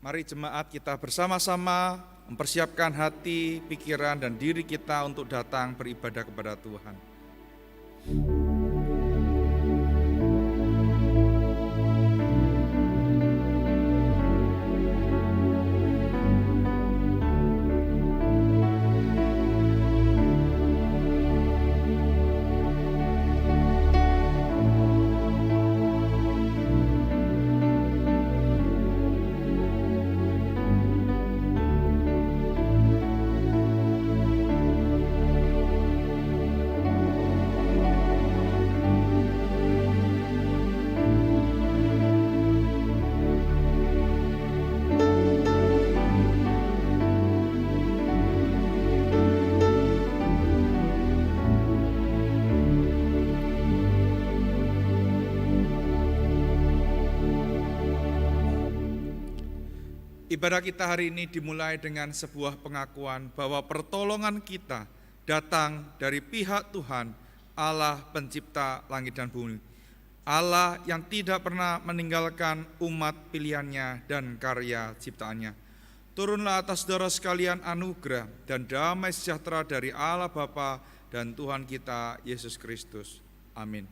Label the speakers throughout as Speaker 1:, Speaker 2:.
Speaker 1: Mari jemaat kita bersama-sama mempersiapkan hati, pikiran, dan diri kita untuk datang beribadah kepada Tuhan. Ibadah kita hari ini dimulai dengan sebuah pengakuan bahwa pertolongan kita datang dari pihak Tuhan, Allah pencipta langit dan bumi. Allah yang tidak pernah meninggalkan umat pilihannya dan karya ciptaannya. Turunlah atas saudara sekalian anugerah dan damai sejahtera dari Allah Bapa dan Tuhan kita Yesus Kristus. Amin.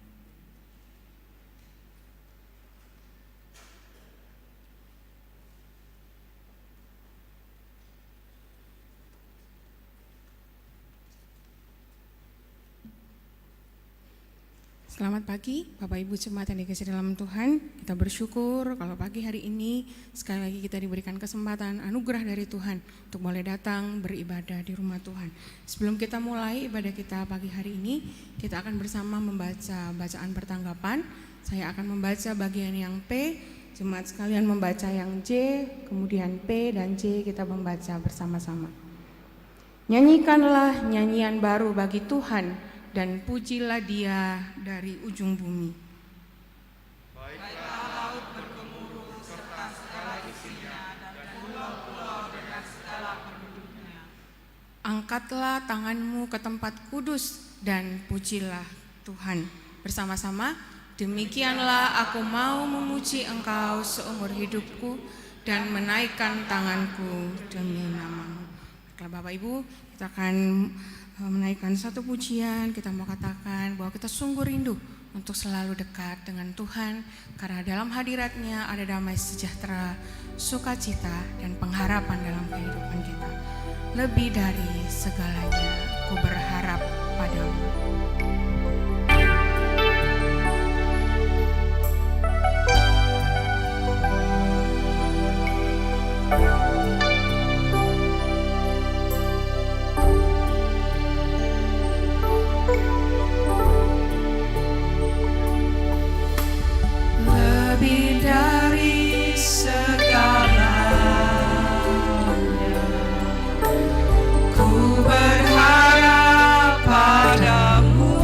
Speaker 2: Selamat pagi Bapak Ibu jemaat yang dikasihi dalam Tuhan. Kita bersyukur kalau pagi hari ini sekali lagi kita diberikan kesempatan anugerah dari Tuhan untuk boleh datang beribadah di rumah Tuhan. Sebelum kita mulai ibadah kita pagi hari ini, kita akan bersama membaca bacaan pertanggapan. Saya akan membaca bagian yang P, jemaat sekalian membaca yang J, kemudian P dan J kita membaca bersama-sama. Nyanyikanlah nyanyian baru bagi Tuhan, dan pujilah Dia dari ujung bumi.
Speaker 1: Baiklah laut bergemuruh serta segala isinya dan pulau-pulau dengan segala penduduknya.
Speaker 2: Angkatlah tanganmu ke tempat kudus dan pujilah Tuhan. Bersama-sama, demikianlah aku mau memuji Engkau seumur hidupku dan menaikkan tanganku demi nama-Mu. Bapak Ibu, kita akan menaikkan satu pujian. Kita mau katakan bahwa kita sungguh rindu untuk selalu dekat dengan Tuhan, karena dalam hadirat-Nya ada damai sejahtera, sukacita, dan pengharapan dalam kehidupan kita. Lebih dari segalanya, aku berharap padamu.
Speaker 3: Berharap padamu.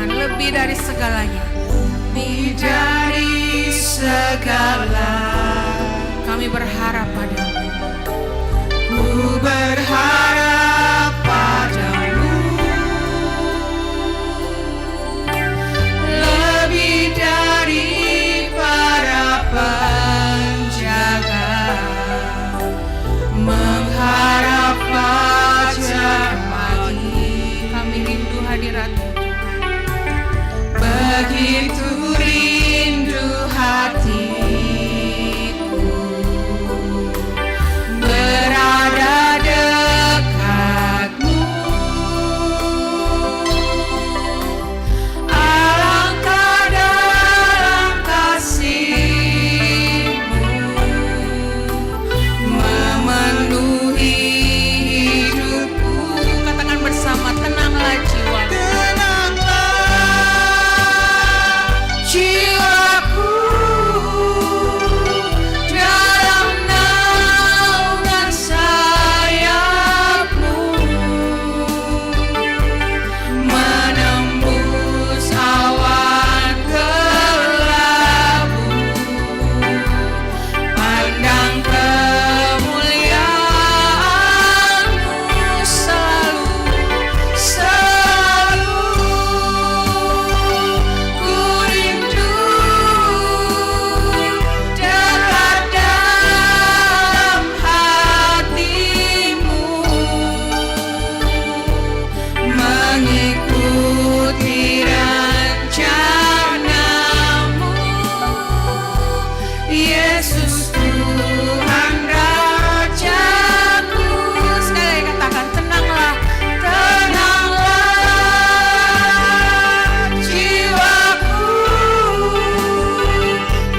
Speaker 2: Tuhan, lebih dari segalanya.
Speaker 3: Lebih dari segala,
Speaker 2: Kami berharap padamu.
Speaker 3: ku berharap padamu. Lebih dari para penjaga, mengharap fajar pagi.
Speaker 2: Kami rindu hadirat-Mu, Tuhan.
Speaker 3: Begitu rindu hatiku berada dekatmu. Alangkah dalam kasih-Mu memenuhi hidupku.
Speaker 2: Katakan bersama, tenanglah jiwaku.
Speaker 3: Jiwaku dalam naungan sayap-Mu, menembus awan kelabu, pandang kemuliaan-Mu selalu. Ku rindu dekat dalam hati-Mu, mengikuti rencana-Mu. Yesus Tuhan Rajaku.
Speaker 2: Sekali katakan, tenanglah.
Speaker 3: Tenanglah jiwaku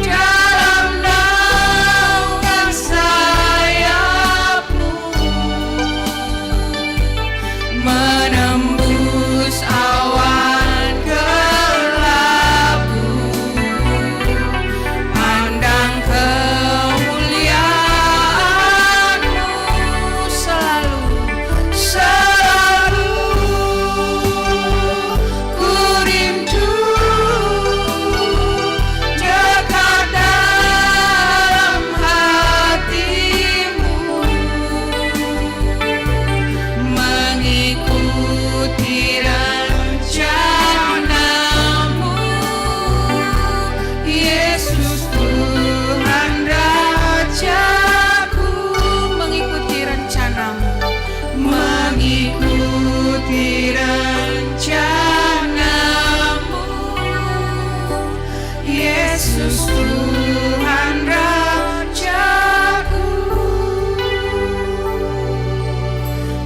Speaker 3: dalam naungan sayap-Mu, menembus awan kelabu, pandang kemuliaan-Mu selalu. Ku rindu dekat dalam hati-Mu, mengikuti rencana-Mu. Yesus Tuhan Rajaku,
Speaker 2: Mengikuti rencana-Mu.
Speaker 3: mengikuti rencana-Mu. Yesus Tuhan Rajaku.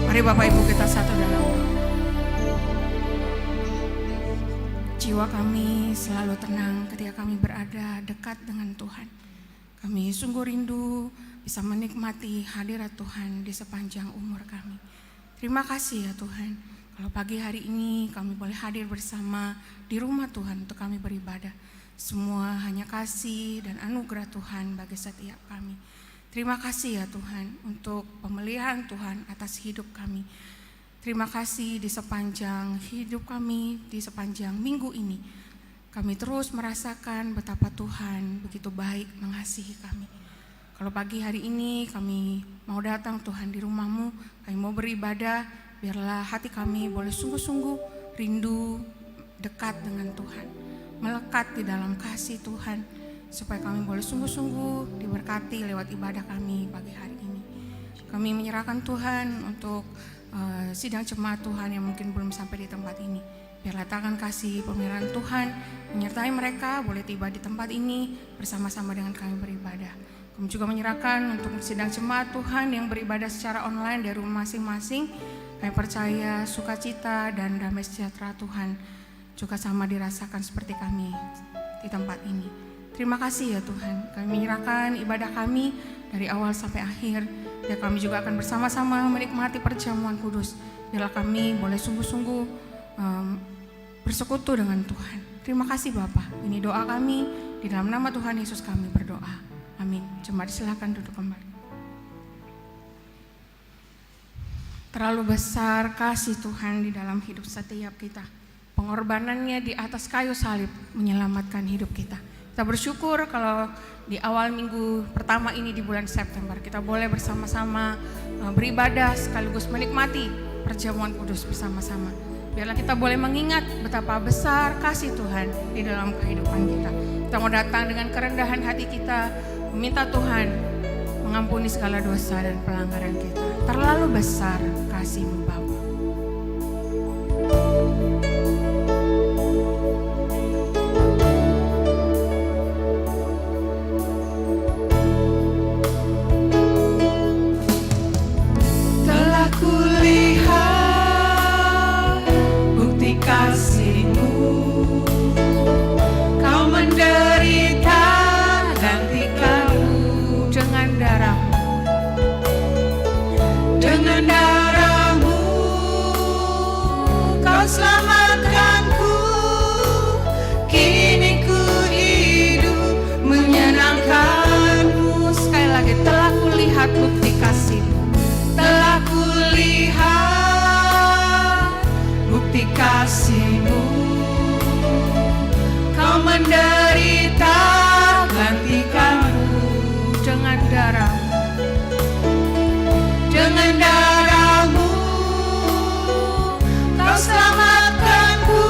Speaker 2: Mari Bapak Ibu kita satu dalam doa. Jiwa kami selalu tenang ketika kami berada dekat dengan Tuhan. Kami sungguh rindu bisa menikmati hadirat Tuhan di sepanjang umur kami. Terima kasih ya Tuhan, kalau pagi hari ini kami boleh hadir bersama di rumah Tuhan untuk kami beribadah. Semua hanya kasih dan anugerah Tuhan bagi setiap kami. Terima kasih ya Tuhan untuk pemeliharaan Tuhan atas hidup kami. Terima kasih di sepanjang hidup kami, di sepanjang minggu ini. Kami terus merasakan betapa Tuhan begitu baik mengasihi kami. Kalau pagi hari ini kami mau datang Tuhan di rumah-Mu, kami mau beribadah, biarlah hati kami boleh sungguh-sungguh rindu dekat dengan Tuhan, melekat di dalam kasih Tuhan, supaya kami boleh sungguh-sungguh diberkati lewat ibadah kami pagi hari ini. Kami menyerahkan Tuhan untuk sidang jemaat Tuhan yang mungkin belum sampai di tempat ini. Biarlah tangan kasih pemeliharaan Tuhan menyertai mereka boleh tiba di tempat ini bersama-sama dengan kami beribadah. Kami juga menyerahkan untuk sidang jemaat Tuhan yang beribadah secara online dari rumah masing-masing. Kami percaya sukacita dan damai sejahtera Tuhan juga sama dirasakan seperti kami di tempat ini. Terima kasih ya Tuhan, kami menyerahkan ibadah kami dari awal sampai akhir. Dan kami juga akan bersama-sama menikmati perjamuan kudus. Biarlah kami boleh sungguh-sungguh bersekutu dengan Tuhan. Terima kasih Bapa. Ini doa kami, di dalam nama Tuhan Yesus kami berdoa. Amin. Jemaat silakan duduk kembali. Terlalu besar kasih Tuhan di dalam hidup setiap kita. pengorbanannya di atas kayu salib menyelamatkan hidup kita. Kita bersyukur kalau di awal minggu pertama ini di bulan September kita boleh bersama-sama beribadah sekaligus menikmati perjamuan kudus bersama-sama. Biarlah kita boleh mengingat betapa besar kasih Tuhan di dalam kehidupan kita. Kita mau datang dengan kerendahan hati kita, meminta Tuhan mengampuni segala dosa dan pelanggaran kita. Terlalu besar kasih-Mu Bapa.
Speaker 3: Bukti kasih-Mu, telah kulihat bukti kasih-Mu. Kau menderita gantikanku dengan darah-Mu, Kau selamatkanku.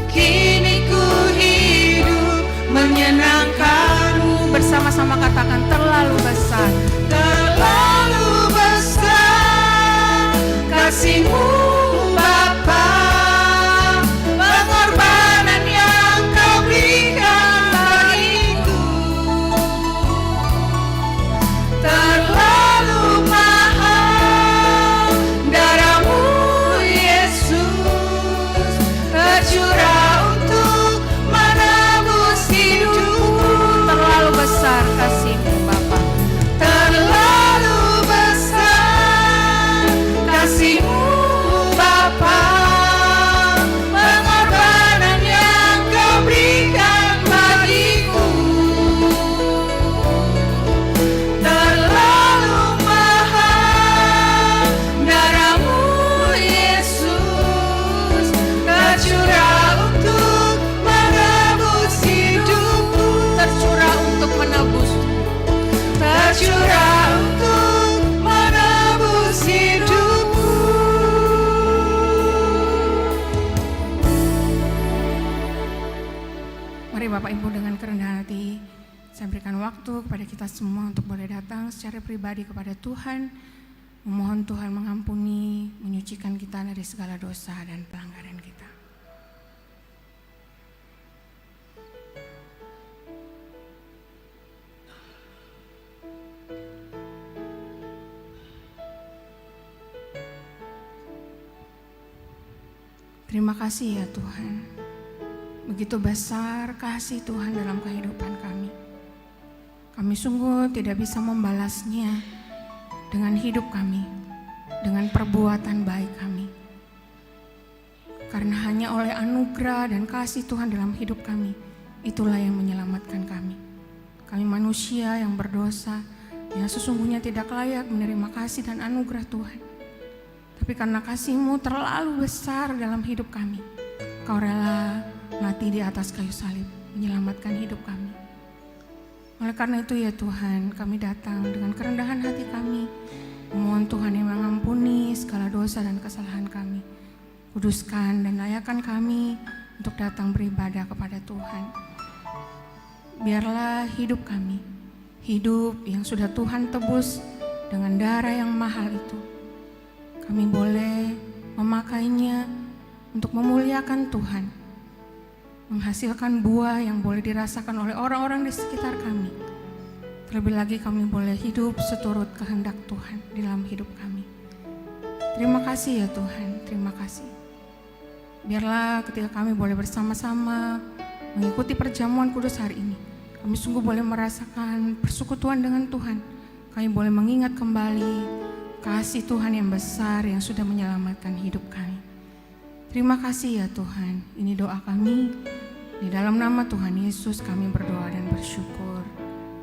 Speaker 3: Kini ku hidup menyenangkan-Mu.
Speaker 2: Bersama-sama katakan terlalu besar.
Speaker 3: Terlalu besar kasih-Mu Bapa, pengorbanan yang Kau berikan bagiku. Terlalu mahal darah-Mu Yesus, tercurah untuk menebus hidupku.
Speaker 2: Terlalu besar kasih-Mu Bapa.
Speaker 3: Terlalu besar kasih-Mu Bapa, pengorbanan yang Kau berikan bagiku. Terlalu mahal darah-Mu Yesus, tercurah untuk menebus hidupku.
Speaker 2: Tercurah untuk menebus.
Speaker 3: Tercurah untuk menebus hidupku.
Speaker 2: Mari Bapak Ibu dengan kerendahan hati saya berikan waktu kepada kita semua untuk boleh datang secara pribadi kepada Tuhan, memohon Tuhan mengampuni, menyucikan kita dari segala dosa dan pelanggaran kita. Terima kasih ya Tuhan. Begitu besar kasih Tuhan dalam kehidupan kami. Kami sungguh tidak bisa membalasnya dengan hidup kami, dengan perbuatan baik kami. Karena hanya oleh anugerah dan kasih Tuhan dalam hidup kami, itulah yang menyelamatkan kami. Kami manusia yang berdosa, yang sesungguhnya tidak layak menerima kasih dan anugerah Tuhan. Tapi karena kasih-Mu terlalu besar dalam hidup kami, Kau rela mati di atas kayu salib, menyelamatkan hidup kami. Oleh karena itu ya Tuhan, kami datang dengan kerendahan hati kami, memohon Tuhan yang mengampuni segala dosa dan kesalahan kami. Kuduskan dan layakkan kami untuk datang beribadah kepada Tuhan. Biarlah hidup kami, hidup yang sudah Tuhan tebus dengan darah yang mahal itu, kami boleh memakainya untuk memuliakan Tuhan, menghasilkan buah yang boleh dirasakan oleh orang-orang di sekitar kami. Terlebih lagi kami boleh hidup seturut kehendak Tuhan di dalam hidup kami. Terima kasih ya Tuhan, terima kasih. Biarlah ketika kami boleh bersama-sama mengikuti perjamuan kudus hari ini, kami sungguh boleh merasakan persekutuan dengan Tuhan. Kami boleh mengingat kembali kasih Tuhan yang besar yang sudah menyelamatkan hidup kami. Terima kasih ya Tuhan, ini doa kami. Di dalam nama Tuhan Yesus kami berdoa dan bersyukur.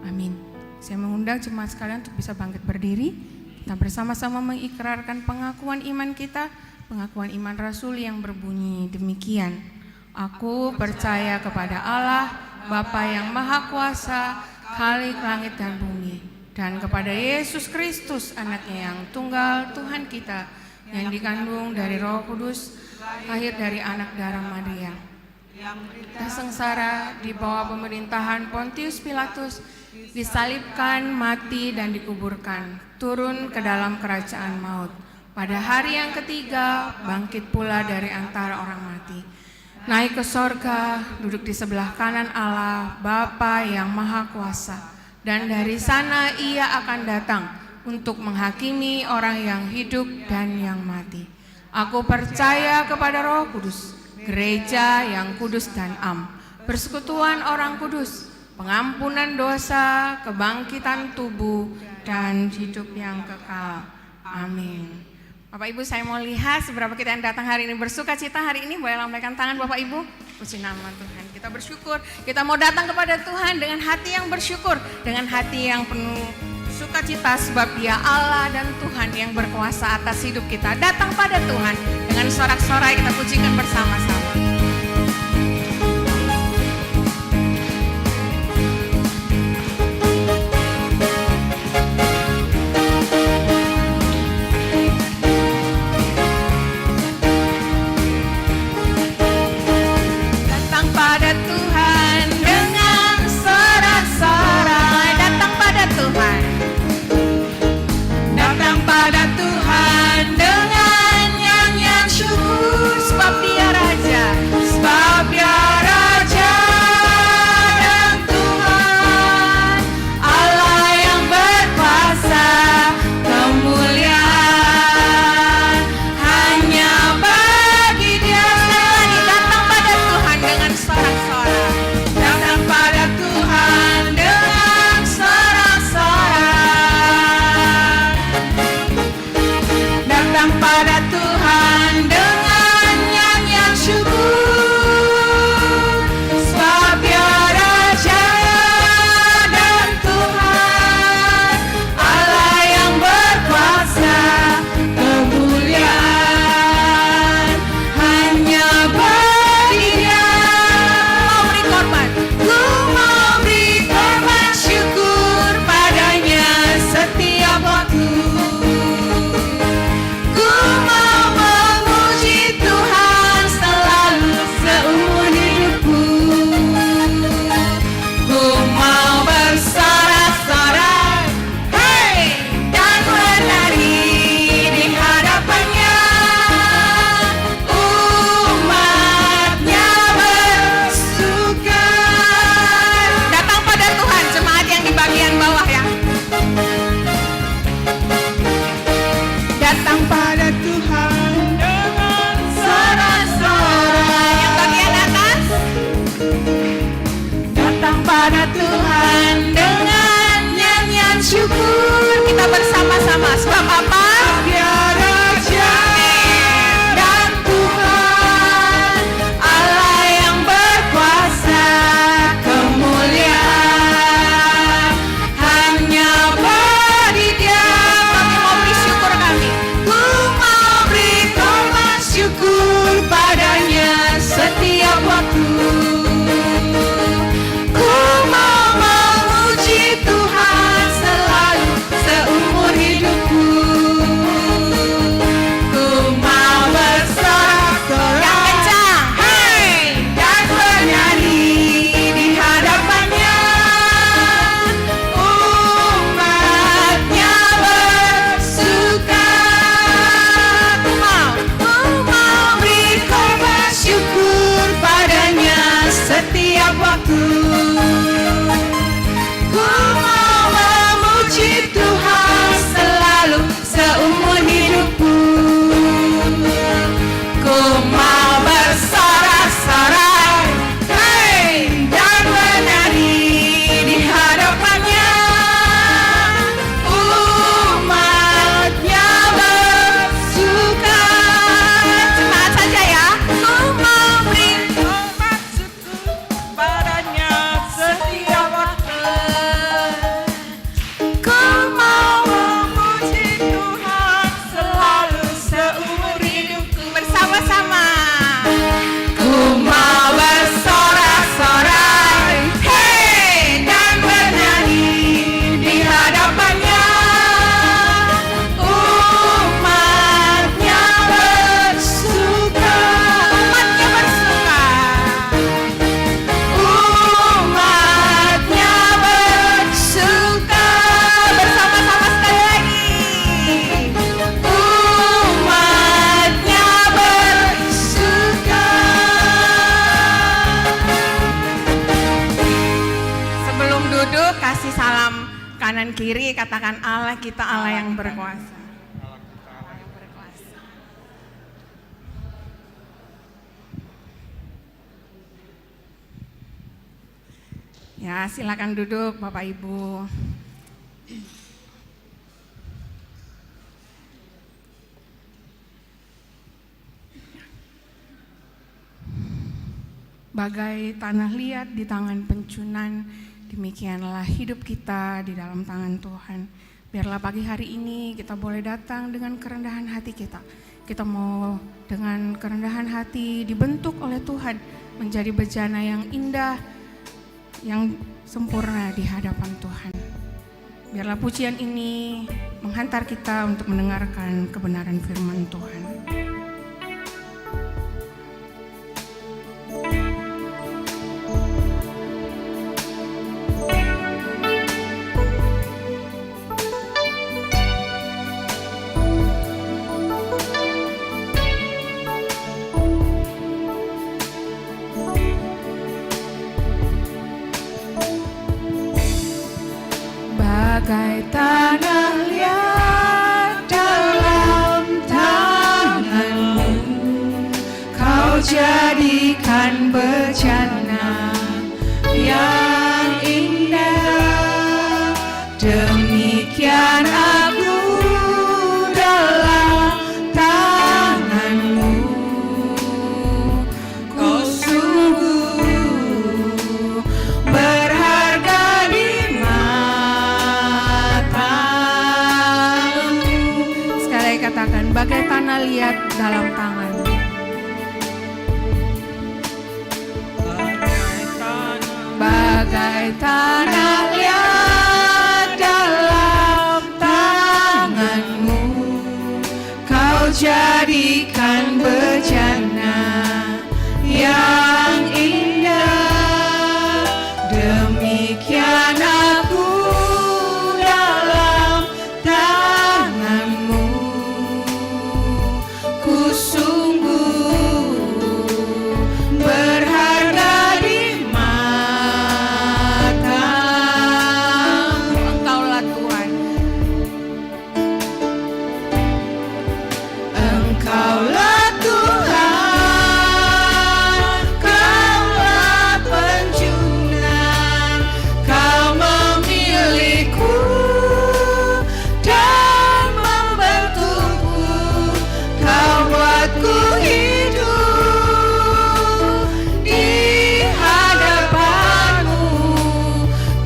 Speaker 2: Amin. Saya mengundang jemaat sekalian untuk bisa bangkit berdiri. Kita bersama-sama mengikrarkan pengakuan iman kita pengakuan iman Rasul yang berbunyi demikian. Aku percaya kepada Allah, Bapa yang Maha Kuasa, Khalik langit dan bumi, dan kepada Yesus Kristus, anaknya yang tunggal, Tuhan kita, yang dikandung dari Roh Kudus, lahir dari anak darah Maria, yang sengsara di bawah pemerintahan Pontius Pilatus, disalibkan, mati, dan dikuburkan, turun ke dalam kerajaan maut. Pada hari yang ketiga, bangkit pula dari antara orang mati, naik ke sorga, duduk di sebelah kanan Allah, Bapa yang Maha Kuasa, dan dari sana ia akan datang untuk menghakimi orang yang hidup dan yang mati. Aku percaya kepada Roh Kudus, gereja yang kudus dan am, persekutuan orang kudus, pengampunan dosa, kebangkitan tubuh, dan hidup yang kekal. Amin. Bapak Ibu, saya mau lihat seberapa kita yang datang hari ini bersuka cita hari ini. Boleh lambaikan tangan Bapak Ibu. Puji nama Tuhan. Kita bersyukur. Kita mau datang kepada Tuhan dengan hati yang bersyukur, dengan hati yang penuh sukacita sebab Dia Allah dan Tuhan yang berkuasa atas hidup kita. Datang pada Tuhan dengan sorak-sorai kita pujikan bersama-sama. Bersama-sama, sebab apa? Dia Raja dan Tuhan, Allah yang berkuasa, kemuliaan hanya bagi Dia. Kami mau beri syukur kami. Ku mau beri korban syukur padanya setiap waktu. Ku mau memuji Tuhan selalu seumur hidupku. sendiri, katakan Allah kita Allah yang berkuasa. Ya, silakan duduk Bapak Ibu. Bagai tanah liat di tangan pencunan, demikianlah hidup kita di dalam tangan Tuhan. Biarlah pagi hari ini kita boleh datang dengan kerendahan hati kita. Kita mau dengan kerendahan hati dibentuk oleh Tuhan menjadi bejana yang indah, yang sempurna di hadapan Tuhan. Biarlah pujian ini menghantar kita untuk mendengarkan kebenaran firman Tuhan. Bagai tanah liat dalam tanganmu, kau jadikan bejana yang indah. Demikian aku dalam tanganmu, kau sungguh berharga di matamu. Sekali katakan, bagai tanah liat dalam tanganmu. Bagai tanah liat dalam tanganmu, kau jadikan bejana yang indah. Demikian aku dalam tanganmu, ku sungguh berharga di matamu. Engkaulah Tuhan, Engkaulah Tuhan, Kaulah penjunan, Kau memilihku dan membentukku, Kau buatku hidup di hadapanmu,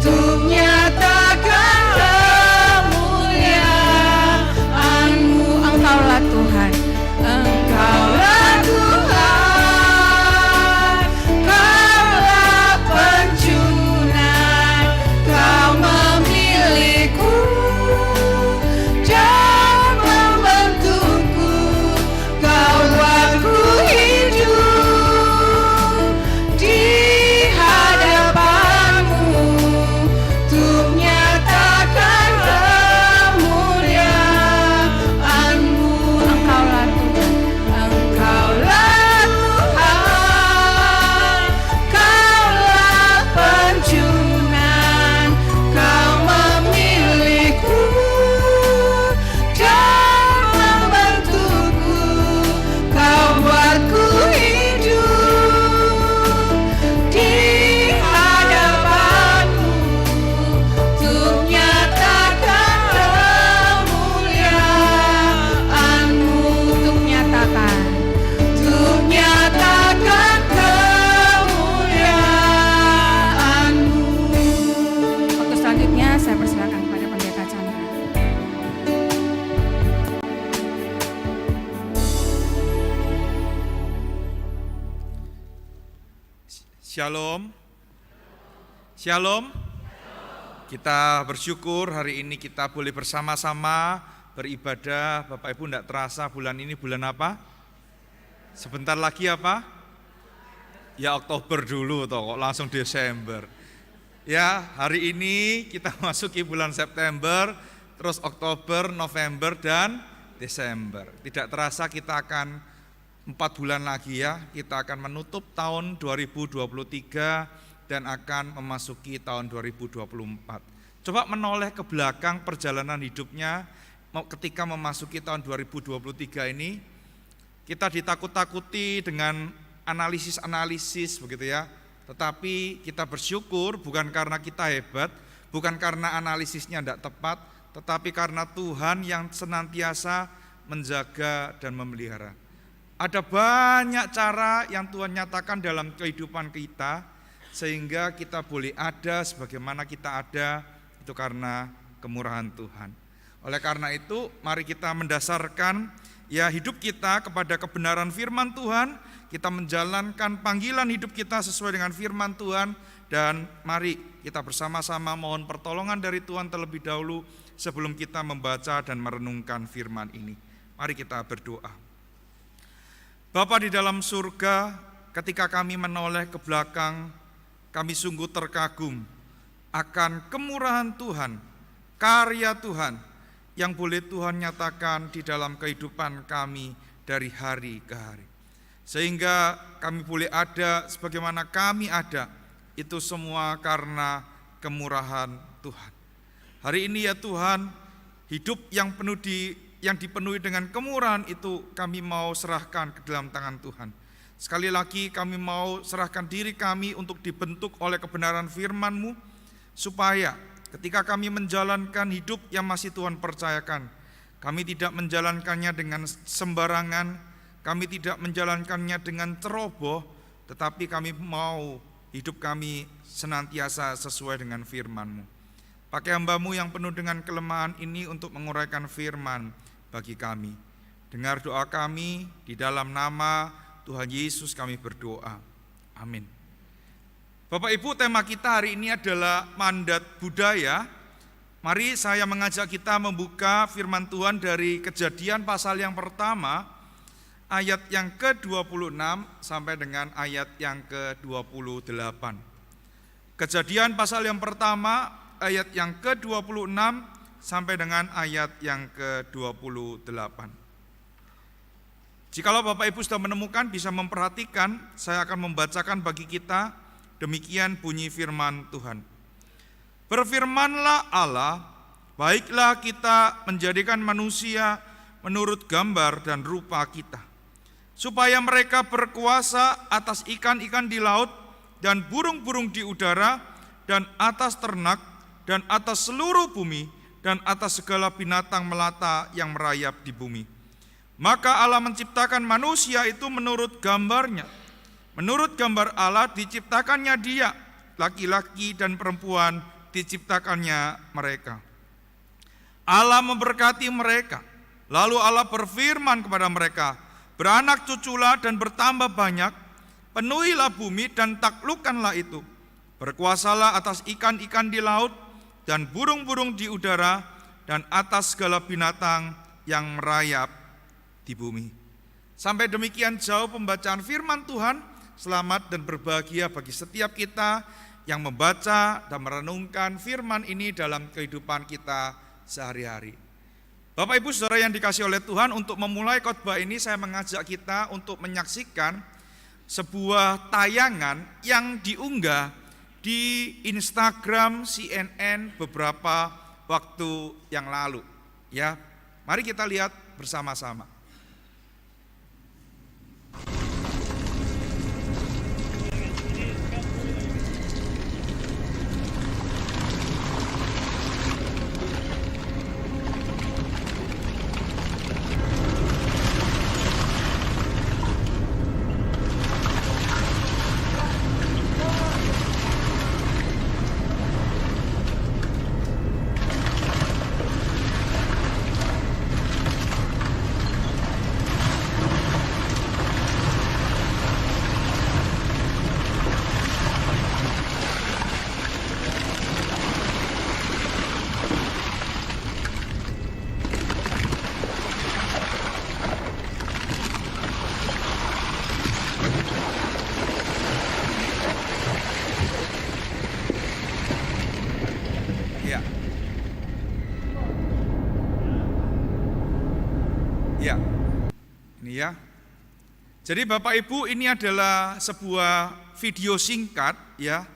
Speaker 2: untuk nyatakan kemuliaan-Mu. Engkaulah Tuhan, Engkaulah Tuhan, Kaulah penjunan, Kau memilihku dan membentukku, Kau buatku hidup di hadapanmu, untuk nyatakan kemuliaan-Mu. Engkaulah Tuhan, Engkaulah Tuhan, Kaulah penjunan, Kau memilihku dan membentukku, Kau buatku hidup di hadapanmu, untuk nyatakan kemuliaan-Mu. Untuk nyatakan kemuliaan-Mu. Waktu selanjutnya saya persilakan kepada Pendeta Chandra.
Speaker 1: Shalom. Shalom. Kita bersyukur hari ini kita boleh bersama-sama beribadah. Bapak Ibu, tidak terasa bulan ini bulan apa? Sebentar lagi apa? Ya Oktober dulu toh, kok langsung Desember. Ya, hari ini kita masuki bulan September, terus Oktober, November, dan Desember. Tidak terasa kita akan 4 bulan lagi ya, kita akan menutup tahun 2023 dan akan memasuki tahun 2024. Coba menoleh ke belakang perjalanan hidupnya ketika memasuki tahun 2023 ini, kita ditakut-takuti dengan analisis-analisis begitu ya. Tetapi kita bersyukur bukan karena kita hebat, bukan karena analisisnya tidak tepat, tetapi karena Tuhan yang senantiasa menjaga dan memelihara. Ada banyak cara yang Tuhan nyatakan dalam kehidupan kita, sehingga kita boleh ada sebagaimana kita ada, itu karena kemurahan Tuhan. Oleh karena itu, mari kita mendasarkan ya hidup kita kepada kebenaran firman Tuhan, kita menjalankan panggilan hidup kita sesuai dengan firman Tuhan, dan mari kita bersama-sama mohon pertolongan dari Tuhan terlebih dahulu sebelum kita membaca dan merenungkan firman ini. Mari kita berdoa. Bapa di dalam surga, ketika kami menoleh ke belakang, kami sungguh terkagum akan kemurahan Tuhan, karya Tuhan yang boleh Tuhan nyatakan di dalam kehidupan kami dari hari ke hari. Sehingga kami boleh ada sebagaimana kami ada, itu semua karena kemurahan Tuhan. Hari ini ya Tuhan, hidup yang dipenuhi dengan kemurahan itu kami mau serahkan ke dalam tangan Tuhan. Sekali lagi kami mau serahkan diri kami untuk dibentuk oleh kebenaran firman-Mu, supaya ketika kami menjalankan hidup yang masih Tuhan percayakan, kami tidak menjalankannya dengan sembarangan, kami tidak menjalankannya dengan ceroboh, tetapi kami mau hidup kami senantiasa sesuai dengan firman-Mu. Pakai hamba-Mu yang penuh dengan kelemahan ini untuk menguraikan firman bagi kami. Dengar doa kami, di dalam nama Tuhan Yesus kami berdoa. Amin. Bapak Ibu, tema kita hari ini adalah mandat budaya. Mari saya mengajak kita membuka firman Tuhan dari Kejadian pasal yang pertama, ayat yang ke-26 sampai dengan ayat yang ke-28. Kejadian pasal yang pertama, ayat yang ke-26 sampai dengan ayat yang ke-28. Jikalau Bapak Ibu sudah menemukan, bisa memperhatikan, saya akan membacakan bagi kita. Demikian bunyi firman Tuhan. Berfirmanlah Allah, baiklah kita menjadikan manusia menurut gambar dan rupa kita, supaya mereka berkuasa atas ikan-ikan di laut dan burung-burung di udara dan atas ternak dan atas seluruh bumi dan atas segala binatang melata yang merayap di bumi. Maka Allah menciptakan manusia itu menurut gambarnya. Menurut gambar Allah diciptakannya dia, laki-laki dan perempuan diciptakannya mereka. Allah memberkati mereka, lalu Allah berfirman kepada mereka, beranak cuculah dan bertambah banyak, penuhilah bumi dan taklukkanlah itu. Berkuasalah atas ikan-ikan di laut dan burung-burung di udara dan atas segala binatang yang merayap di bumi. Sampai demikian jauh pembacaan firman Tuhan. Selamat dan berbahagia bagi setiap kita yang membaca dan merenungkan firman ini dalam kehidupan kita sehari-hari. Bapak Ibu Saudara yang dikasihi oleh Tuhan, untuk memulai khotbah ini saya mengajak kita untuk menyaksikan sebuah tayangan yang diunggah di Instagram CNN beberapa waktu yang lalu. Ya, mari kita lihat bersama-sama. Ya, ini ya. Jadi Bapak Ibu, ini adalah sebuah video singkat ya,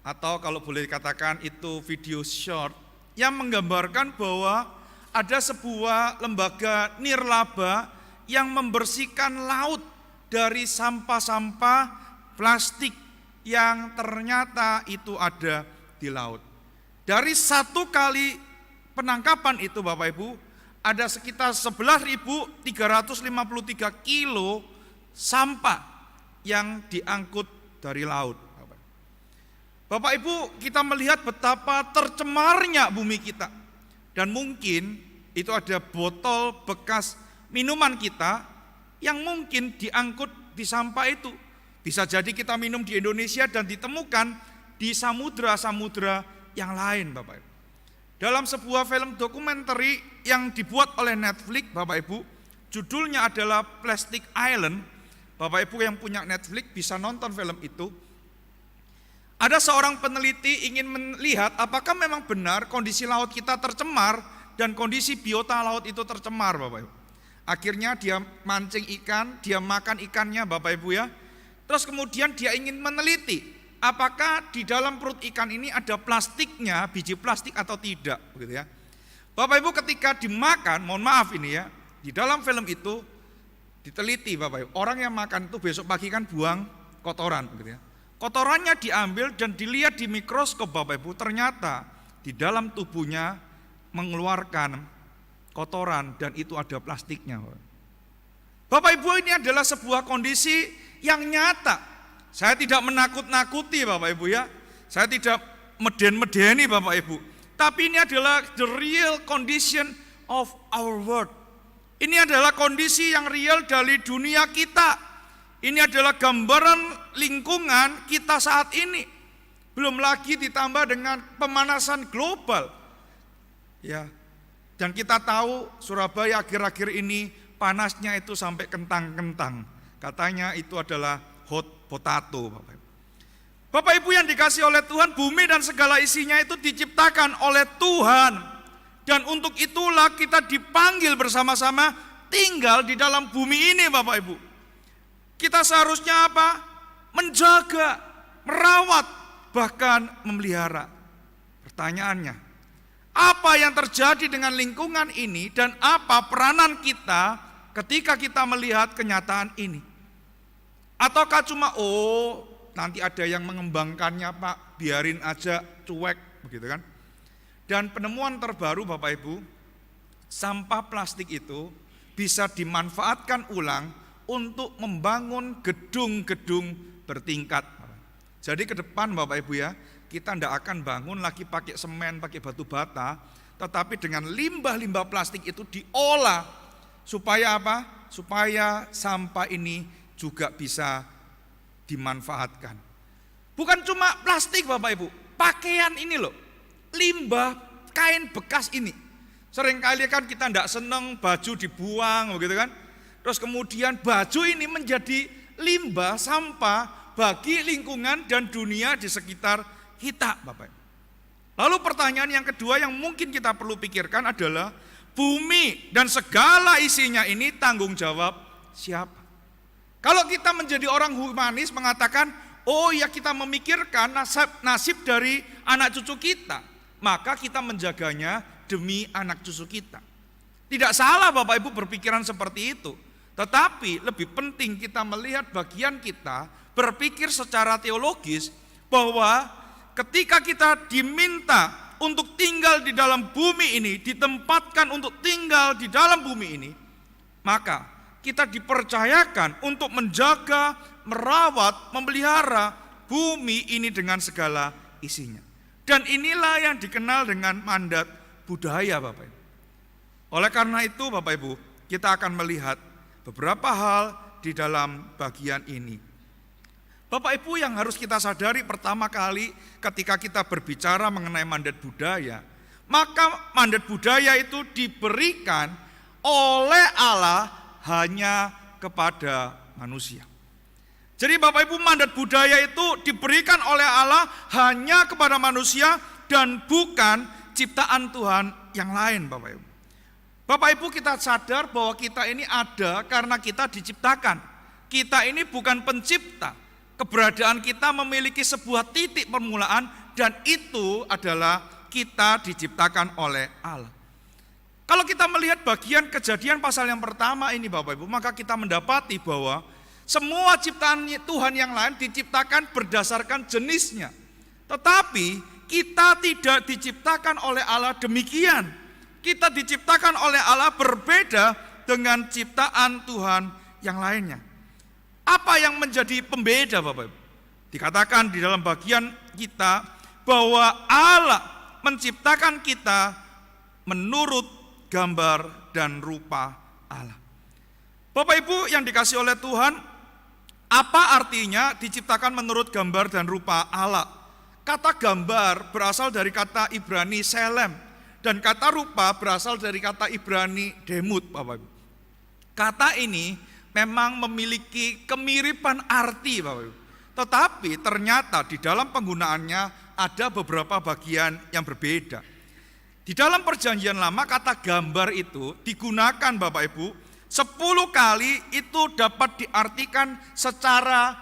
Speaker 1: atau kalau boleh dikatakan itu video short yang menggambarkan bahwa ada sebuah lembaga nirlaba yang membersihkan laut dari sampah-sampah plastik yang ternyata itu ada di laut. Dari satu kali penangkapan itu Bapak Ibu, ada sekitar 11.353 kilo sampah yang diangkut dari laut. Bapak Ibu, kita melihat betapa tercemarnya bumi kita. Dan mungkin itu ada botol bekas minuman kita yang mungkin diangkut di sampah itu. Bisa jadi kita minum di Indonesia dan ditemukan di samudra-samudra yang lain Bapak Ibu. Dalam sebuah film dokumenter yang dibuat oleh Netflix Bapak Ibu, judulnya adalah Plastic Island. Bapak Ibu yang punya Netflix bisa nonton film itu. Ada seorang peneliti ingin melihat apakah memang benar kondisi laut kita tercemar dan kondisi biota laut itu tercemar Bapak Ibu. Akhirnya dia mancing ikan, dia makan ikannya Bapak Ibu ya. Terus kemudian dia ingin meneliti apakah di dalam perut ikan ini ada plastiknya, biji plastik atau tidak begitu ya. Bapak Ibu ketika dimakan, mohon maaf ini ya, di dalam film itu diteliti Bapak Ibu, orang yang makan itu besok pagi kan buang kotoran begitu ya. Kotorannya diambil dan dilihat di mikroskop Bapak Ibu, ternyata di dalam tubuhnya mengeluarkan kotoran dan itu ada plastiknya. Bapak Ibu, ini adalah sebuah kondisi yang nyata. Saya tidak menakut-nakuti Bapak Ibu ya. Saya tidak meden-medeni Bapak Ibu. Tapi ini adalah the real condition of our world. Ini adalah kondisi yang real dari dunia kita. Ini adalah gambaran lingkungan kita saat ini. Belum lagi ditambah dengan pemanasan global. Ya. Dan kita tahu Surabaya akhir-akhir ini panasnya itu sampai kentang-kentang. Katanya itu adalah hot potato, Bapak Ibu. Bapak Ibu yang dikasih oleh Tuhan, bumi dan segala isinya itu diciptakan oleh Tuhan. Dan untuk itulah kita dipanggil bersama-sama tinggal di dalam bumi ini Bapak Ibu. Kita seharusnya apa? Menjaga, merawat, bahkan memelihara. Pertanyaannya, apa yang terjadi dengan lingkungan ini dan apa peranan kita ketika kita melihat kenyataan ini? Ataukah cuma nanti ada yang mengembangkannya Pak, biarin aja cuek begitu kan? Dan penemuan terbaru Bapak Ibu, sampah plastik itu bisa dimanfaatkan ulang untuk membangun gedung-gedung bertingkat. Jadi ke depan Bapak Ibu ya, kita tidak akan bangun lagi pakai semen, pakai batu bata, tetapi dengan limbah-limbah plastik itu diolah supaya apa? Supaya sampah ini juga bisa dimanfaatkan. Bukan cuma plastik Bapak Ibu, pakaian ini loh, limbah kain bekas ini. Seringkali kan kita tidak senang baju dibuang begitu kan. Terus kemudian baju ini menjadi limbah sampah bagi lingkungan dan dunia di sekitar kita Bapak Ibu. Lalu pertanyaan yang kedua yang mungkin kita perlu pikirkan adalah bumi dan segala isinya ini tanggung jawab siapa? Kalau kita menjadi orang humanis mengatakan, oh ya kita memikirkan nasib dari anak cucu kita, maka kita menjaganya demi anak cucu kita. Tidak salah Bapak Ibu berpikiran seperti itu. Tetapi lebih penting kita melihat bagian kita berpikir secara teologis bahwa ketika kita diminta untuk tinggal di dalam bumi ini, ditempatkan untuk tinggal di dalam bumi ini, maka kita dipercayakan untuk menjaga, merawat, memelihara bumi ini dengan segala isinya. Dan inilah yang dikenal dengan mandat budaya Bapak Ibu. Oleh karena itu Bapak Ibu, kita akan melihat beberapa hal di dalam bagian ini. Bapak Ibu yang harus kita sadari pertama kali ketika kita berbicara mengenai mandat budaya, maka mandat budaya itu diberikan oleh Allah hanya kepada manusia. Jadi Bapak Ibu, mandat budaya itu diberikan oleh Allah hanya kepada manusia dan bukan ciptaan Tuhan yang lain Bapak Ibu. Bapak Ibu, kita sadar bahwa kita ini ada karena kita diciptakan. Kita ini bukan pencipta, keberadaan kita memiliki sebuah titik permulaan, dan itu adalah kita diciptakan oleh Allah. Kalau kita melihat bagian Kejadian pasal yang pertama ini Bapak Ibu, maka kita mendapati bahwa semua ciptaan Tuhan yang lain diciptakan berdasarkan jenisnya. Tetapi kita tidak diciptakan oleh Allah demikian. Kita diciptakan oleh Allah berbeda dengan ciptaan Tuhan yang lainnya. Apa yang menjadi pembeda Bapak Ibu? Dikatakan di dalam bagian kita bahwa Allah menciptakan kita menurut gambar dan rupa Allah. Bapak Ibu yang dikasih oleh Tuhan, apa artinya diciptakan menurut gambar dan rupa Allah? Kata gambar berasal dari kata Ibrani selem, dan kata rupa berasal dari kata Ibrani demut, Bapak Ibu. Kata ini memang memiliki kemiripan arti, Bapak Ibu. Tetapi ternyata di dalam penggunaannya ada beberapa bagian yang berbeda. Di dalam Perjanjian Lama kata gambar itu digunakan Bapak Ibu 10 kali, itu dapat diartikan secara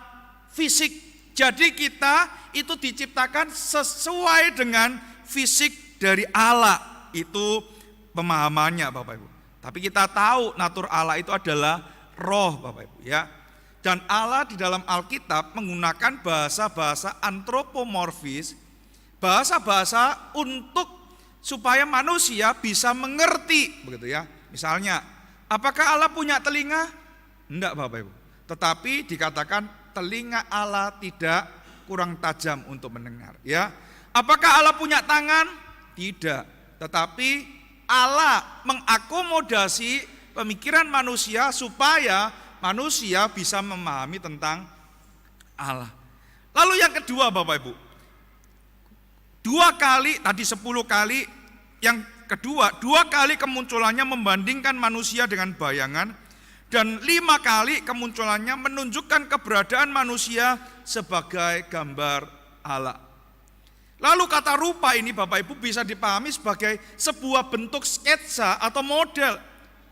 Speaker 1: fisik. Jadi kita itu diciptakan sesuai dengan fisik dari Allah. Itu pemahamannya Bapak Ibu. Tapi kita tahu natur Allah itu adalah roh Bapak Ibu ya. Dan Allah di dalam Alkitab menggunakan bahasa-bahasa antropomorfis, bahasa-bahasa untuk supaya manusia bisa mengerti begitu ya. Misalnya, apakah Allah punya telinga? Enggak Bapak Ibu. Tetapi dikatakan telinga Allah tidak kurang tajam untuk mendengar ya. Apakah Allah punya tangan? Tidak. Tetapi Allah mengakomodasi pemikiran manusia supaya manusia bisa memahami tentang Allah. Lalu yang kedua Bapak Ibu, 2 kali, tadi 10 kali, yang kedua 2 kali kemunculannya membandingkan manusia dengan bayangan, dan 5 kali kemunculannya menunjukkan keberadaan manusia sebagai gambar Allah. Lalu kata rupa ini Bapak Ibu bisa dipahami sebagai sebuah bentuk sketsa atau model,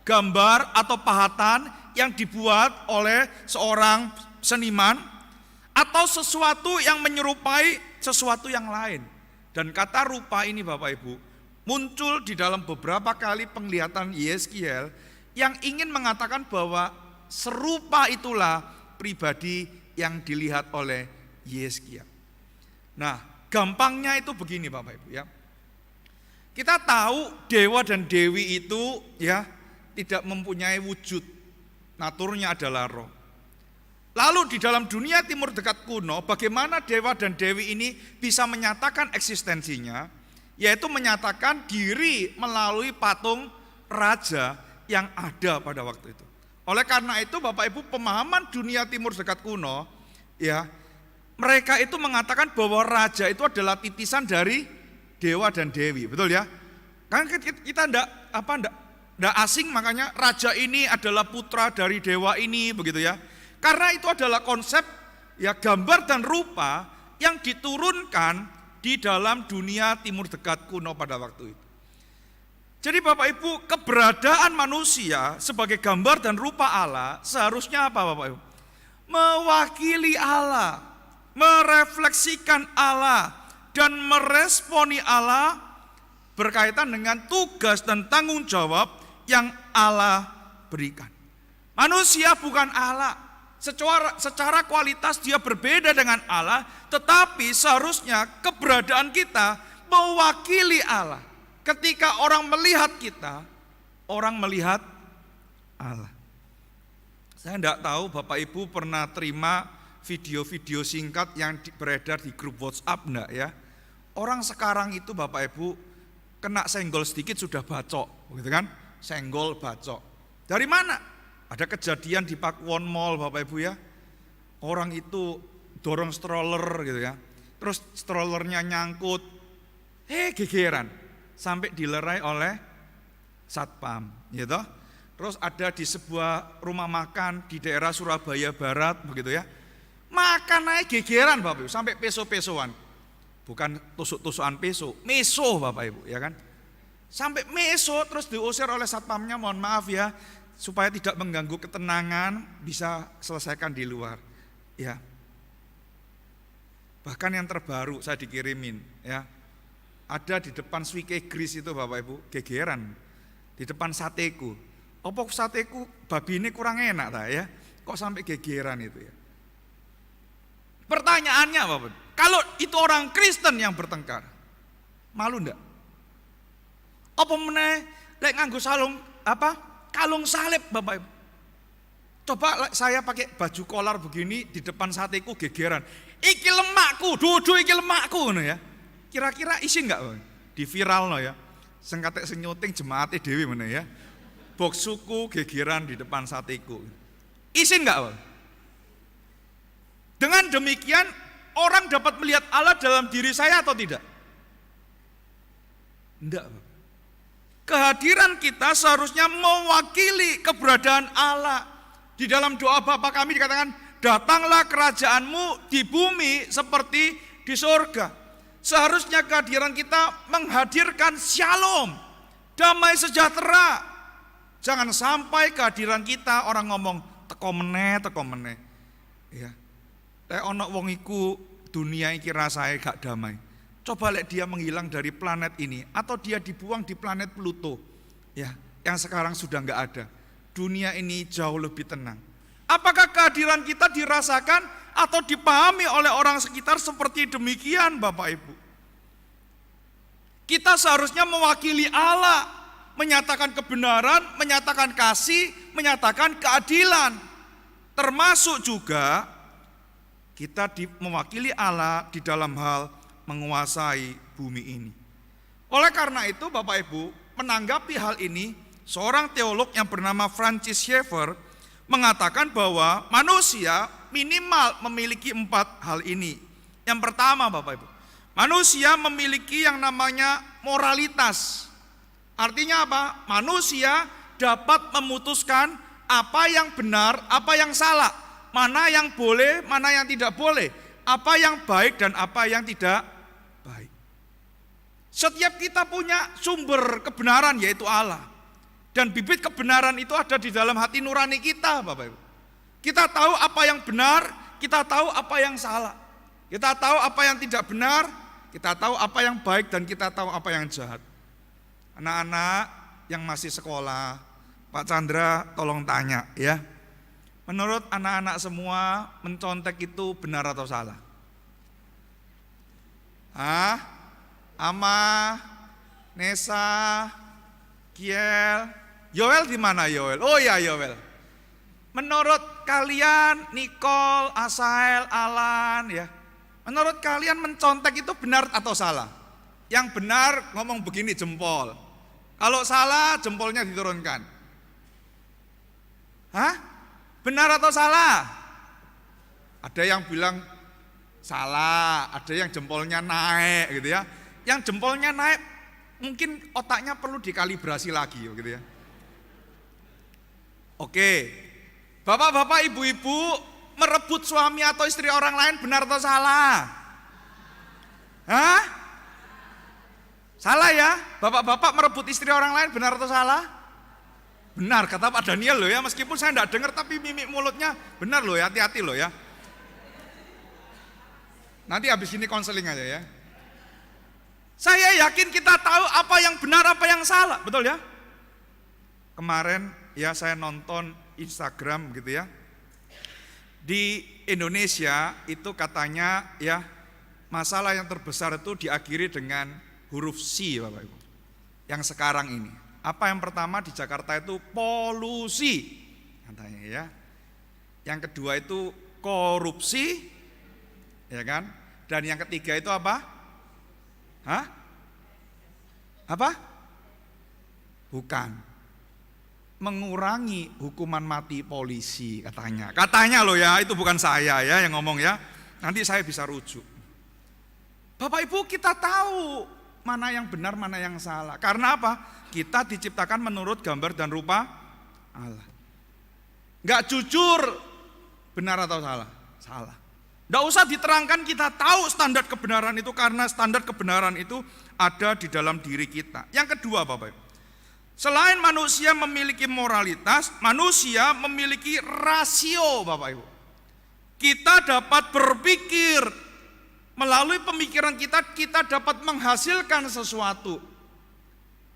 Speaker 1: gambar atau pahatan yang dibuat oleh seorang seniman atau sesuatu yang menyerupai sesuatu yang lain. Dan kata rupa ini Bapak Ibu muncul di dalam beberapa kali penglihatan Yeskiel yang ingin mengatakan bahwa serupa itulah pribadi yang dilihat oleh Yeskiel. Nah, gampangnya itu begini Bapak Ibu ya. Kita tahu dewa dan dewi itu ya tidak mempunyai wujud. Naturnya adalah roh. Lalu di dalam dunia timur dekat kuno, bagaimana dewa dan dewi ini bisa menyatakan eksistensinya? Yaitu menyatakan diri melalui patung raja yang ada pada waktu itu. Oleh karena itu Bapak Ibu, pemahaman dunia timur dekat kuno ya, mereka itu mengatakan bahwa raja itu adalah titisan dari dewa dan dewi, betul ya? Kan kita enggak asing, makanya raja ini adalah putra dari dewa ini begitu ya. Karena itu adalah konsep ya, gambar dan rupa yang diturunkan di dalam dunia timur dekat kuno pada waktu itu. Jadi Bapak Ibu, keberadaan manusia sebagai gambar dan rupa Allah seharusnya apa Bapak Ibu? Mewakili Allah, merefleksikan Allah, dan meresponi Allah berkaitan dengan tugas dan tanggung jawab yang Allah berikan. Manusia bukan Allah, secara kualitas dia berbeda dengan Allah, tetapi seharusnya keberadaan kita mewakili Allah. Ketika orang melihat kita, orang melihat Allah. Saya tidak tahu Bapak Ibu pernah terima video-video singkat yang beredar di grup WhatsApp enggak ya? Orang sekarang itu Bapak Ibu kena senggol sedikit sudah bacok, begitu kan? Senggol bacok. Dari mana? Ada kejadian di Pakuwon Mall Bapak Ibu ya. Orang itu dorong stroller gitu ya. Terus strollernya nyangkut. Gegeran. Sampai dilerai oleh satpam, gitu. Terus ada di sebuah rumah makan di daerah Surabaya Barat begitu ya. Makan naik gegeran Bapak Ibu, sampai peso-pesoan. Bukan tusuk-tusukan peso, meso Bapak Ibu ya kan. Sampai meso, terus diusir oleh satpamnya, mohon maaf ya, supaya tidak mengganggu ketenangan, bisa selesaikan di luar. Ya. Bahkan yang terbaru saya dikirimin ya. Ada di depan Swike Gris itu Bapak Ibu, gegeran. Di depan sateku. Apa sateku babi ini kurang enak tak ya? Kok sampai gegeran itu ya? Pertanyaannya Bapak, kalau itu orang Kristen yang bertengkar, malu enggak? Apa meneh lek nganggo kalung salib Bapak Ibu. Coba saya pakai baju kolar begini di depan sateku gegeran. Iki lemakku, dudu iki lemakku ngono ya. Kira-kira isin enggak di viral no ya. Sing katek sing nyuting jemaate dhewe meneh ya. Boksuku gegeran di depan sateku. Isin enggak Bang? Dengan demikian orang dapat melihat Allah dalam diri saya atau tidak? Enggak. Kehadiran kita seharusnya mewakili keberadaan Allah. Di dalam doa Bapa kami dikatakan, datanglah kerajaanmu di bumi seperti di surga. Seharusnya kehadiran kita menghadirkan shalom, damai sejahtera. Jangan sampai kehadiran kita orang ngomong teko meneh. Ya. Lek ana wong iku dunia iki rasae gak damai. Coba lek dia menghilang dari planet ini atau dia dibuang di planet Pluto. Ya, yang sekarang sudah enggak ada. Dunia ini jauh lebih tenang. Apakah kehadiran kita dirasakan atau dipahami oleh orang sekitar seperti demikian Bapak Ibu? Kita seharusnya mewakili Allah, menyatakan kebenaran, menyatakan kasih, menyatakan keadilan. Termasuk juga kita mewakili Allah di dalam hal menguasai bumi ini. Oleh karena itu Bapak Ibu, menanggapi hal ini, seorang teolog yang bernama Francis Schaeffer mengatakan bahwa manusia minimal memiliki 4 hal ini. Yang pertama Bapak Ibu, manusia memiliki yang namanya moralitas. Artinya apa? Manusia dapat memutuskan apa yang benar, apa yang salah, mana yang boleh, mana yang tidak boleh, apa yang baik dan apa yang tidak baik. Setiap kita punya sumber kebenaran yaitu Allah. Dan bibit kebenaran itu ada di dalam hati nurani kita Bapak Ibu. Kita tahu apa yang benar, kita tahu apa yang salah. Kita tahu apa yang tidak benar, kita tahu apa yang baik dan kita tahu apa yang jahat. Anak-anak yang masih sekolah, Pak Chandra tolong tanya ya. Menurut anak-anak semua mencontek itu benar atau salah? Ama, Nesa, Kiel, Yoel di mana Yoel? Oh ya Yoel. Menurut kalian Nicole, Asael, Alan ya. Menurut kalian mencontek itu benar atau salah? Yang benar ngomong begini jempol. Kalau salah jempolnya diturunkan. Benar atau salah? Ada yang bilang salah, ada yang jempolnya naik gitu ya. Yang jempolnya naik mungkin otaknya perlu dikalibrasi lagi gitu ya. Oke, bapak-bapak, ibu-ibu merebut suami atau istri orang lain benar atau salah? Salah ya? Bapak-bapak merebut istri orang lain benar atau salah? Benar, kata Pak Daniel loh ya, meskipun saya enggak dengar tapi mimik mulutnya benar loh ya, hati-hati loh ya. Nanti habis ini konseling aja ya. Saya yakin kita tahu apa yang benar, apa yang salah, betul ya? Kemarin ya saya nonton Instagram gitu ya. Di Indonesia itu katanya ya masalah yang terbesar itu diakhiri dengan huruf C Bapak Ibu. Yang sekarang ini. Apa yang pertama di Jakarta itu polusi katanya ya. Yang kedua itu korupsi ya kan? Dan yang ketiga itu apa? Apa? Bukan. Mengurangi hukuman mati polisi katanya. Katanya loh ya, itu bukan saya ya yang ngomong ya. Nanti saya bisa rujuk. Bapak Ibu kita tahu mana yang benar, mana yang salah. Karena apa? Kita diciptakan menurut gambar dan rupa Allah. Enggak jujur benar atau salah? Salah. Enggak usah diterangkan, kita tahu standar kebenaran itu karena standar kebenaran itu ada di dalam diri kita. Yang kedua Bapak Ibu, selain manusia memiliki moralitas, manusia memiliki rasio Bapak Ibu. Kita dapat berpikir Melalui pemikiran kita, kita dapat menghasilkan sesuatu.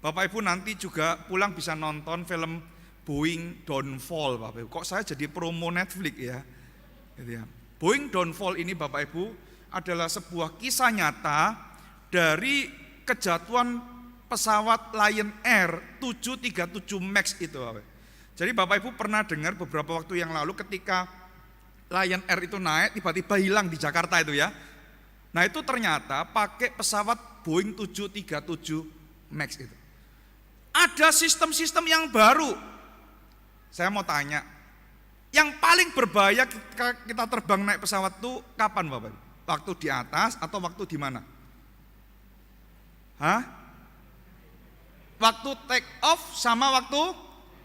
Speaker 1: Bapak Ibu nanti juga pulang bisa nonton film Boeing Downfall, Bapak Ibu. Kok saya jadi promo Netflix ya? Gitu ya. Boeing Downfall ini Bapak Ibu adalah sebuah kisah nyata dari kejatuhan pesawat Lion Air 737 MAX itu, Bapak Ibu. Jadi Bapak Ibu pernah dengar beberapa waktu yang lalu ketika Lion Air itu naik tiba-tiba hilang di Jakarta itu ya. Nah itu ternyata pakai pesawat Boeing 737 MAX itu. Ada sistem-sistem yang baru. Saya mau tanya, yang paling berbahaya ketika kita terbang naik pesawat itu kapan Bapak Ibu? Waktu di atas atau waktu di mana? Hah? Waktu take off sama waktu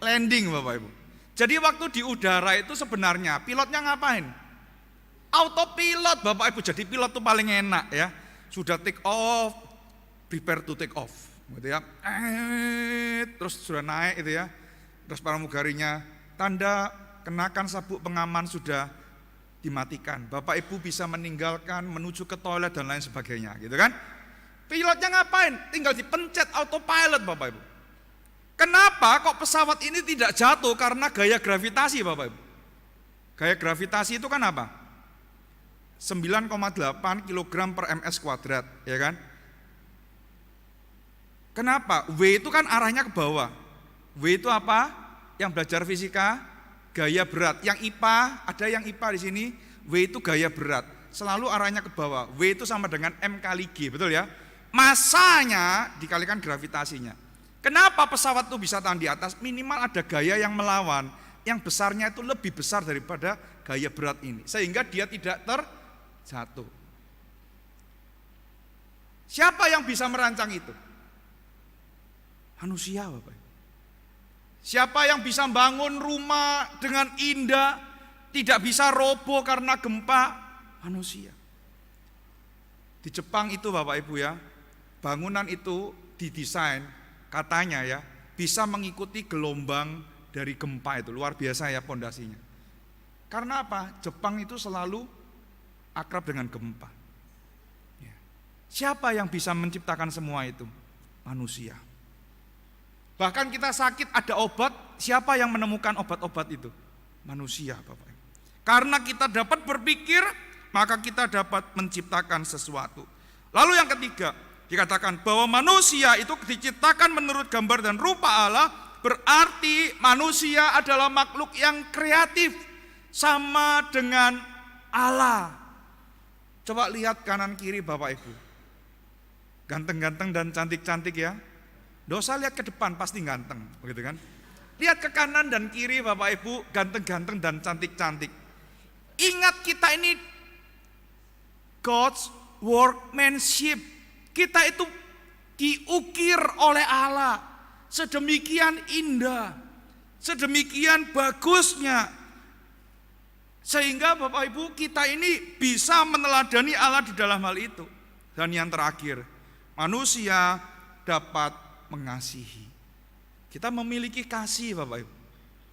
Speaker 1: landing Bapak Ibu. Jadi waktu di udara itu sebenarnya pilotnya ngapain? Autopilot Bapak Ibu, jadi pilot itu paling enak ya. Sudah take off, prepare to take off gitu ya. Terus sudah naik itu ya. Terus pramugarinya tanda kenakan sabuk pengaman sudah dimatikan. Bapak Ibu bisa meninggalkan, menuju ke toilet dan lain sebagainya gitu kan. Pilotnya ngapain? Tinggal dipencet autopilot Bapak Ibu. Kenapa kok pesawat ini tidak jatuh? Karena gaya gravitasi Bapak Ibu. Gaya gravitasi itu kan apa? 9,8 kg per ms kuadrat, ya kan? Kenapa? W itu kan arahnya ke bawah. W itu apa? Yang belajar fisika, gaya berat. Yang IPA, ada yang IPA di sini, W itu gaya berat. Selalu arahnya ke bawah. W itu sama dengan M kali G, betul ya? Masanya dikalikan gravitasinya. Kenapa pesawat itu bisa tahan di atas? Minimal ada gaya yang melawan, yang besarnya itu lebih besar daripada gaya berat ini. Sehingga dia tidak terjatuh. Siapa yang bisa merancang itu? Manusia Bapak. Siapa yang bisa bangun rumah dengan indah, tidak bisa roboh karena gempa? Manusia. Di Jepang itu Bapak Ibu ya, bangunan itu didesain katanya ya, bisa mengikuti gelombang dari gempa itu, luar biasa ya pondasinya. Karena apa? Jepang itu selalu akrab dengan gempa. Ya. Siapa yang bisa menciptakan semua itu? Manusia. Bahkan kita sakit ada obat, siapa yang menemukan obat-obat itu? Manusia Bapak Ibu. Karena kita dapat berpikir, maka kita dapat menciptakan sesuatu. Lalu yang ketiga, dikatakan bahwa manusia itu diciptakan menurut gambar dan rupa Allah, berarti manusia adalah makhluk yang kreatif, sama dengan Allah. Coba lihat kanan kiri Bapak Ibu. Ganteng-ganteng dan cantik-cantik ya. Nggak usah lihat ke depan, pasti ganteng, begitu kan? Lihat ke kanan dan kiri Bapak Ibu, ganteng-ganteng dan cantik-cantik. Ingat kita ini God's workmanship. Kita itu diukir oleh Allah sedemikian indah, sedemikian bagusnya. Sehingga Bapak Ibu kita ini bisa meneladani Allah di dalam hal itu. Dan yang terakhir, manusia dapat mengasihi. Kita memiliki kasih Bapak Ibu.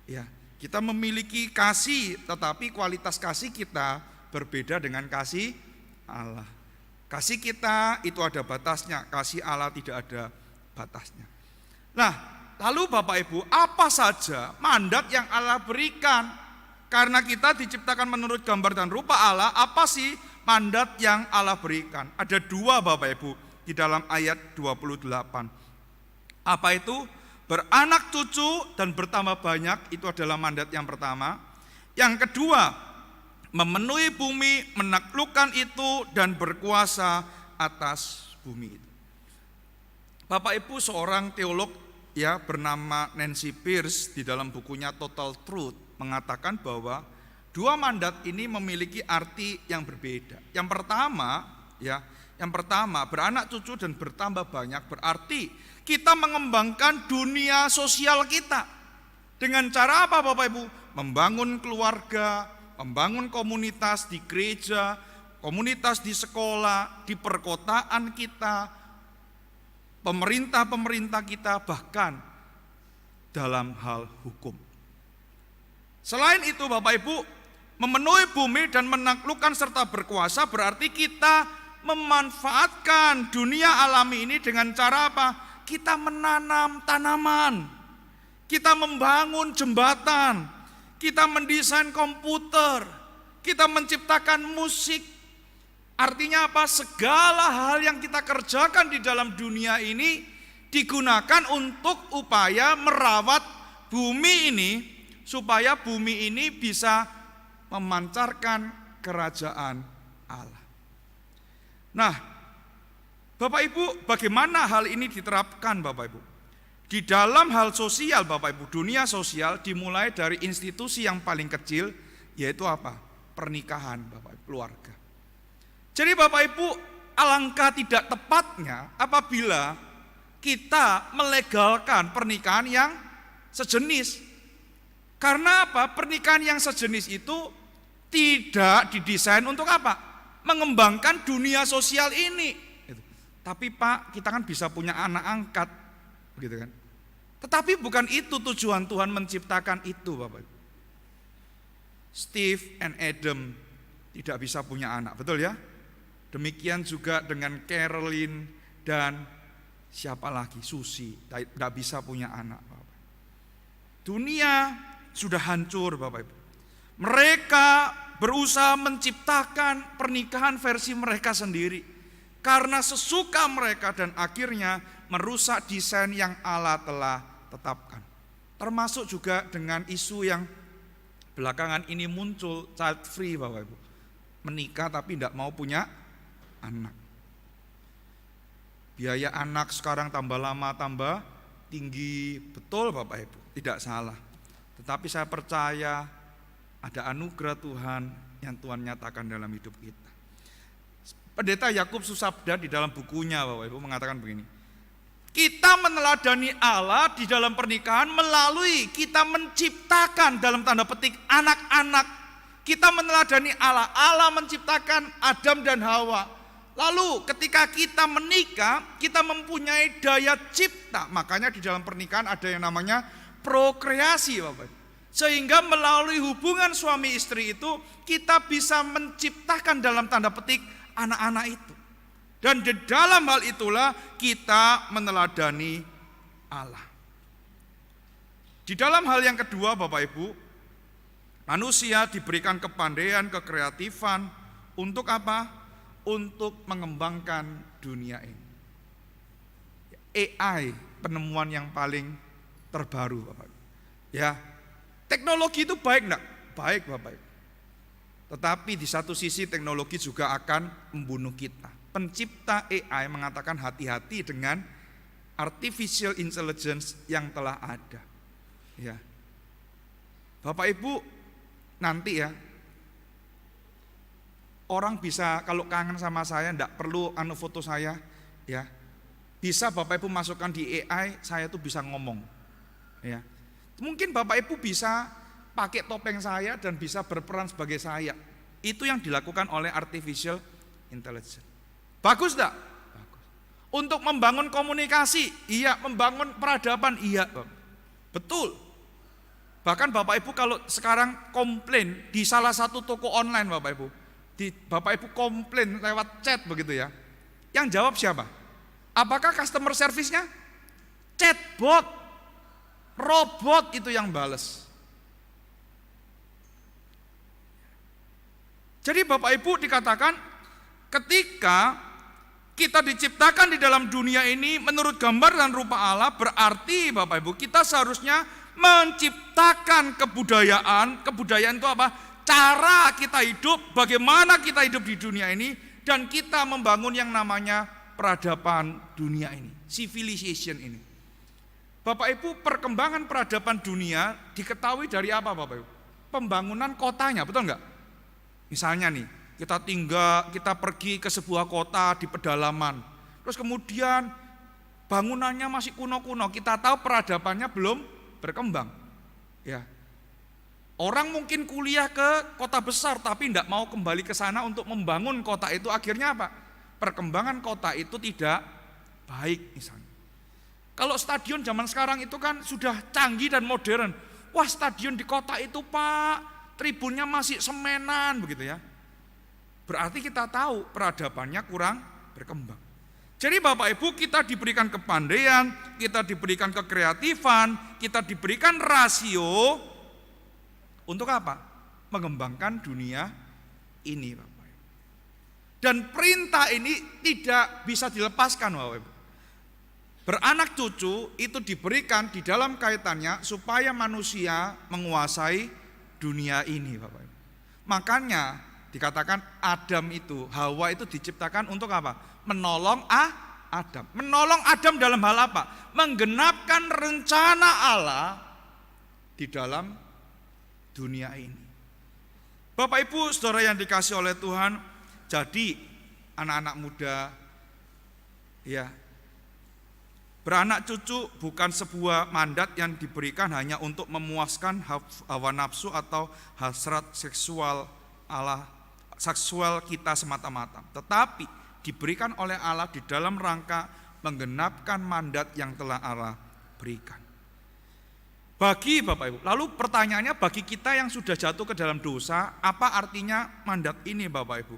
Speaker 1: Ya, kita memiliki kasih, tetapi kualitas kasih kita berbeda dengan kasih Allah. Kasih kita itu ada batasnya, kasih Allah tidak ada batasnya. Nah, lalu Bapak Ibu, apa saja mandat yang Allah berikan? Karena kita diciptakan menurut gambar dan rupa Allah, apa sih mandat yang Allah berikan? Ada dua Bapak Ibu di dalam ayat 28. Apa itu? Beranak cucu dan bertambah banyak, itu adalah mandat yang pertama. Yang kedua, memenuhi bumi, menaklukkan itu dan berkuasa atas bumi itu. Bapak Ibu, seorang teolog ya bernama Nancy Pierce di dalam bukunya Total Truth mengatakan bahwa dua mandat ini memiliki arti yang berbeda. Yang pertama beranak cucu dan bertambah banyak berarti kita mengembangkan dunia sosial kita. Dengan cara apa Bapak Ibu? Membangun keluarga, membangun komunitas di gereja, komunitas di sekolah, di perkotaan kita, pemerintah-pemerintah kita, bahkan dalam hal hukum. Selain itu Bapak Ibu, memenuhi bumi dan menaklukkan serta berkuasa berarti kita memanfaatkan dunia alami ini dengan cara apa? Kita menanam tanaman, kita membangun jembatan, kita mendesain komputer, kita menciptakan musik. Artinya apa? Segala hal yang kita kerjakan di dalam dunia ini digunakan untuk upaya merawat bumi ini, supaya bumi ini bisa memancarkan kerajaan Allah. Nah, Bapak Ibu, bagaimana hal ini diterapkan Bapak Ibu? Di dalam hal sosial Bapak Ibu, dunia sosial dimulai dari institusi yang paling kecil, yaitu apa? Pernikahan Bapak Ibu, keluarga. Jadi Bapak Ibu, alangkah tidak tepatnya apabila kita melegalkan pernikahan yang sejenis. Karena apa? Pernikahan yang sejenis itu tidak didesain untuk apa? Mengembangkan dunia sosial ini. Tapi Pak, kita kan bisa punya anak angkat, begitu kan? Tetapi bukan itu tujuan Tuhan menciptakan itu, Bapak. Steve and Adam tidak bisa punya anak, betul ya? Demikian juga dengan Caroline dan siapa lagi, Susi, tidak bisa punya anak, Bapak. Dunia sudah hancur, Bapak Ibu. Mereka berusaha menciptakan pernikahan versi mereka sendiri karena sesuka mereka, dan akhirnya merusak desain yang Allah telah tetapkan. Termasuk juga dengan isu yang belakangan ini muncul, child free Bapak Ibu. Menikah tapi tidak mau punya anak. Biaya anak sekarang tambah lama tambah tinggi, betul Bapak Ibu, tidak salah. Tetapi saya percaya ada anugerah Tuhan yang Tuhan nyatakan dalam hidup kita. Pendeta Yakub Susabda di dalam bukunya Bapak Ibu mengatakan begini, kita meneladani Allah di dalam pernikahan melalui kita menciptakan dalam tanda petik anak-anak. Kita meneladani Allah, Allah menciptakan Adam dan Hawa. Lalu ketika kita menikah, kita mempunyai daya cipta. Makanya di dalam pernikahan ada yang namanya prokreasi Bapak Ibu. Sehingga melalui hubungan suami istri itu kita bisa menciptakan dalam tanda petik anak-anak itu. Dan di dalam hal itulah kita meneladani Allah. Di dalam hal yang kedua Bapak Ibu, manusia diberikan kepandaian, kekreatifan untuk apa? Untuk mengembangkan dunia ini. AI, penemuan yang paling terbaru Bapak Ibu. Ya, teknologi itu baik enggak? Baik Bapak Ibu. Tetapi di satu sisi teknologi juga akan membunuh kita. Pencipta AI mengatakan hati-hati dengan artificial intelligence yang telah ada. Ya. Bapak Ibu, nanti ya, orang bisa kalau kangen sama saya enggak perlu foto saya, ya. Bisa Bapak Ibu masukkan di AI, saya tuh bisa ngomong. Ya. Mungkin Bapak Ibu bisa pakai topeng saya dan bisa berperan sebagai saya. Itu yang dilakukan oleh artificial intelligence. Bagus enggak? Bagus. Untuk membangun komunikasi, iya. Membangun peradaban, iya. Betul. Bahkan Bapak Ibu kalau sekarang komplain di salah satu toko online Bapak Ibu, Bapak Ibu komplain lewat chat begitu ya. Yang jawab siapa? Apakah customer service-nya? Chatbot, robot itu yang bales. Jadi Bapak Ibu dikatakan ketika kita diciptakan di dalam dunia ini menurut gambar dan rupa Allah, berarti Bapak Ibu kita seharusnya menciptakan kebudayaan. Kebudayaan itu apa? Cara kita hidup, bagaimana kita hidup di dunia ini, dan kita membangun yang namanya peradaban dunia ini, civilization ini. Bapak Ibu, perkembangan peradaban dunia diketahui dari apa Bapak Ibu? Pembangunan kotanya, betul enggak? Misalnya nih, kita pergi ke sebuah kota di pedalaman, terus kemudian bangunannya masih kuno-kuno, kita tahu peradabannya belum berkembang. Ya, orang mungkin kuliah ke kota besar, tapi tidak mau kembali ke sana untuk membangun kota itu. Akhirnya apa? Perkembangan kota itu tidak baik misalnya. Kalau stadion zaman sekarang itu kan sudah canggih dan modern. Wah, stadion di kota itu Pak, tribunnya masih semenan begitu ya. berarti kita tahu peradabannya kurang berkembang. Jadi Bapak Ibu, kita diberikan kepandaian, kita diberikan kekreatifan, kita diberikan rasio untuk apa? Mengembangkan dunia ini, Bapak Ibu. Dan perintah ini tidak bisa dilepaskan, Bapak Ibu. Beranak cucu itu diberikan di dalam kaitannya supaya manusia menguasai dunia ini, Bapak Ibu. Makanya dikatakan Adam itu, Hawa itu diciptakan untuk apa? Menolong Adam. Menolong Adam dalam hal apa? Menggenapkan rencana Allah di dalam dunia ini. Bapak Ibu, saudara yang dikasih oleh Tuhan, jadi anak-anak muda, ya, beranak cucu bukan sebuah mandat yang diberikan hanya untuk memuaskan hawa nafsu atau hasrat seksual kita semata-mata, tetapi diberikan oleh Allah di dalam rangka menggenapkan mandat yang telah Allah berikan. Bagi Bapak Ibu, lalu pertanyaannya bagi kita yang sudah jatuh ke dalam dosa, apa artinya mandat ini Bapak Ibu?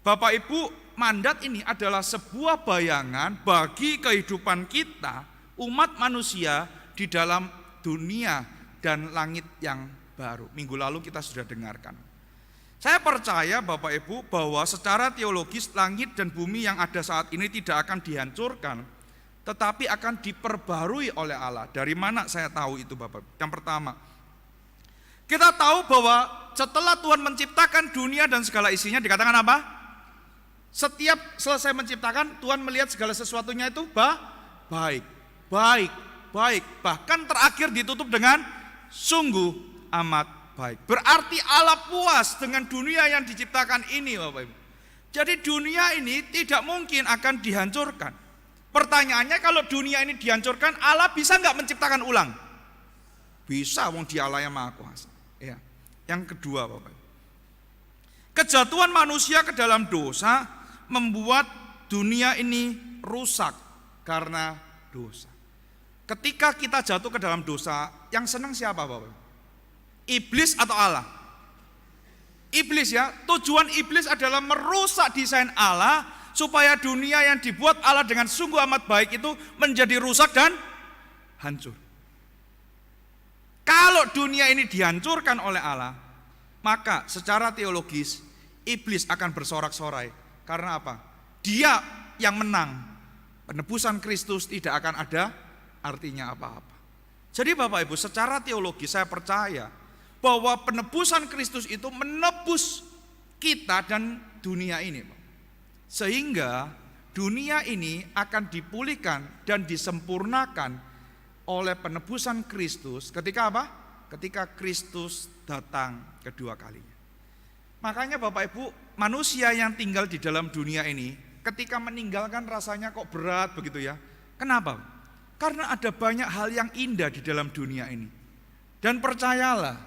Speaker 1: Bapak Ibu, mandat ini adalah sebuah bayangan bagi kehidupan kita, umat manusia di dalam dunia dan langit yang baru. Minggu lalu kita sudah dengarkan. Saya percaya Bapak Ibu bahwa secara teologis langit dan bumi yang ada saat ini tidak akan dihancurkan, tetapi akan diperbarui oleh Allah. Dari mana saya tahu itu Bapak? Yang pertama, kita tahu bahwa setelah Tuhan menciptakan dunia dan segala isinya, dikatakan apa? Setiap selesai menciptakan, Tuhan melihat segala sesuatunya itu baik. Bahkan terakhir ditutup dengan sungguh amat baik. Berarti Allah puas dengan dunia yang diciptakan ini Bapak Ibu. Jadi dunia ini tidak mungkin akan dihancurkan. Pertanyaannya, kalau dunia ini dihancurkan, Allah bisa nggak menciptakan ulang? Bisa, wong Dia Allah yang Maha Kuasa. Ya. Yang kedua Bapak Ibu, kejatuhan manusia ke dalam dosa membuat dunia ini rusak karena dosa. Ketika kita jatuh ke dalam dosa, yang senang siapa Bapak Ibu? Iblis atau Allah? Iblis ya. Tujuan iblis adalah merusak desain Allah supaya dunia yang dibuat Allah dengan sungguh amat baik itu menjadi rusak dan hancur. Kalau dunia ini dihancurkan oleh Allah, maka secara teologis iblis akan bersorak-sorai. Karena apa? Dia yang menang. Penebusan Kristus tidak akan ada artinya apa-apa. Jadi Bapak Ibu, secara teologis saya percaya bahwa penebusan Kristus itu menebus kita dan dunia ini. Sehingga dunia ini akan dipulihkan dan disempurnakan oleh penebusan Kristus ketika apa? Ketika Kristus datang kedua kalinya. Makanya Bapak Ibu, manusia yang tinggal di dalam dunia ini ketika meninggalkan rasanya kok berat begitu ya. Kenapa? Karena ada banyak hal yang indah di dalam dunia ini. Dan percayalah,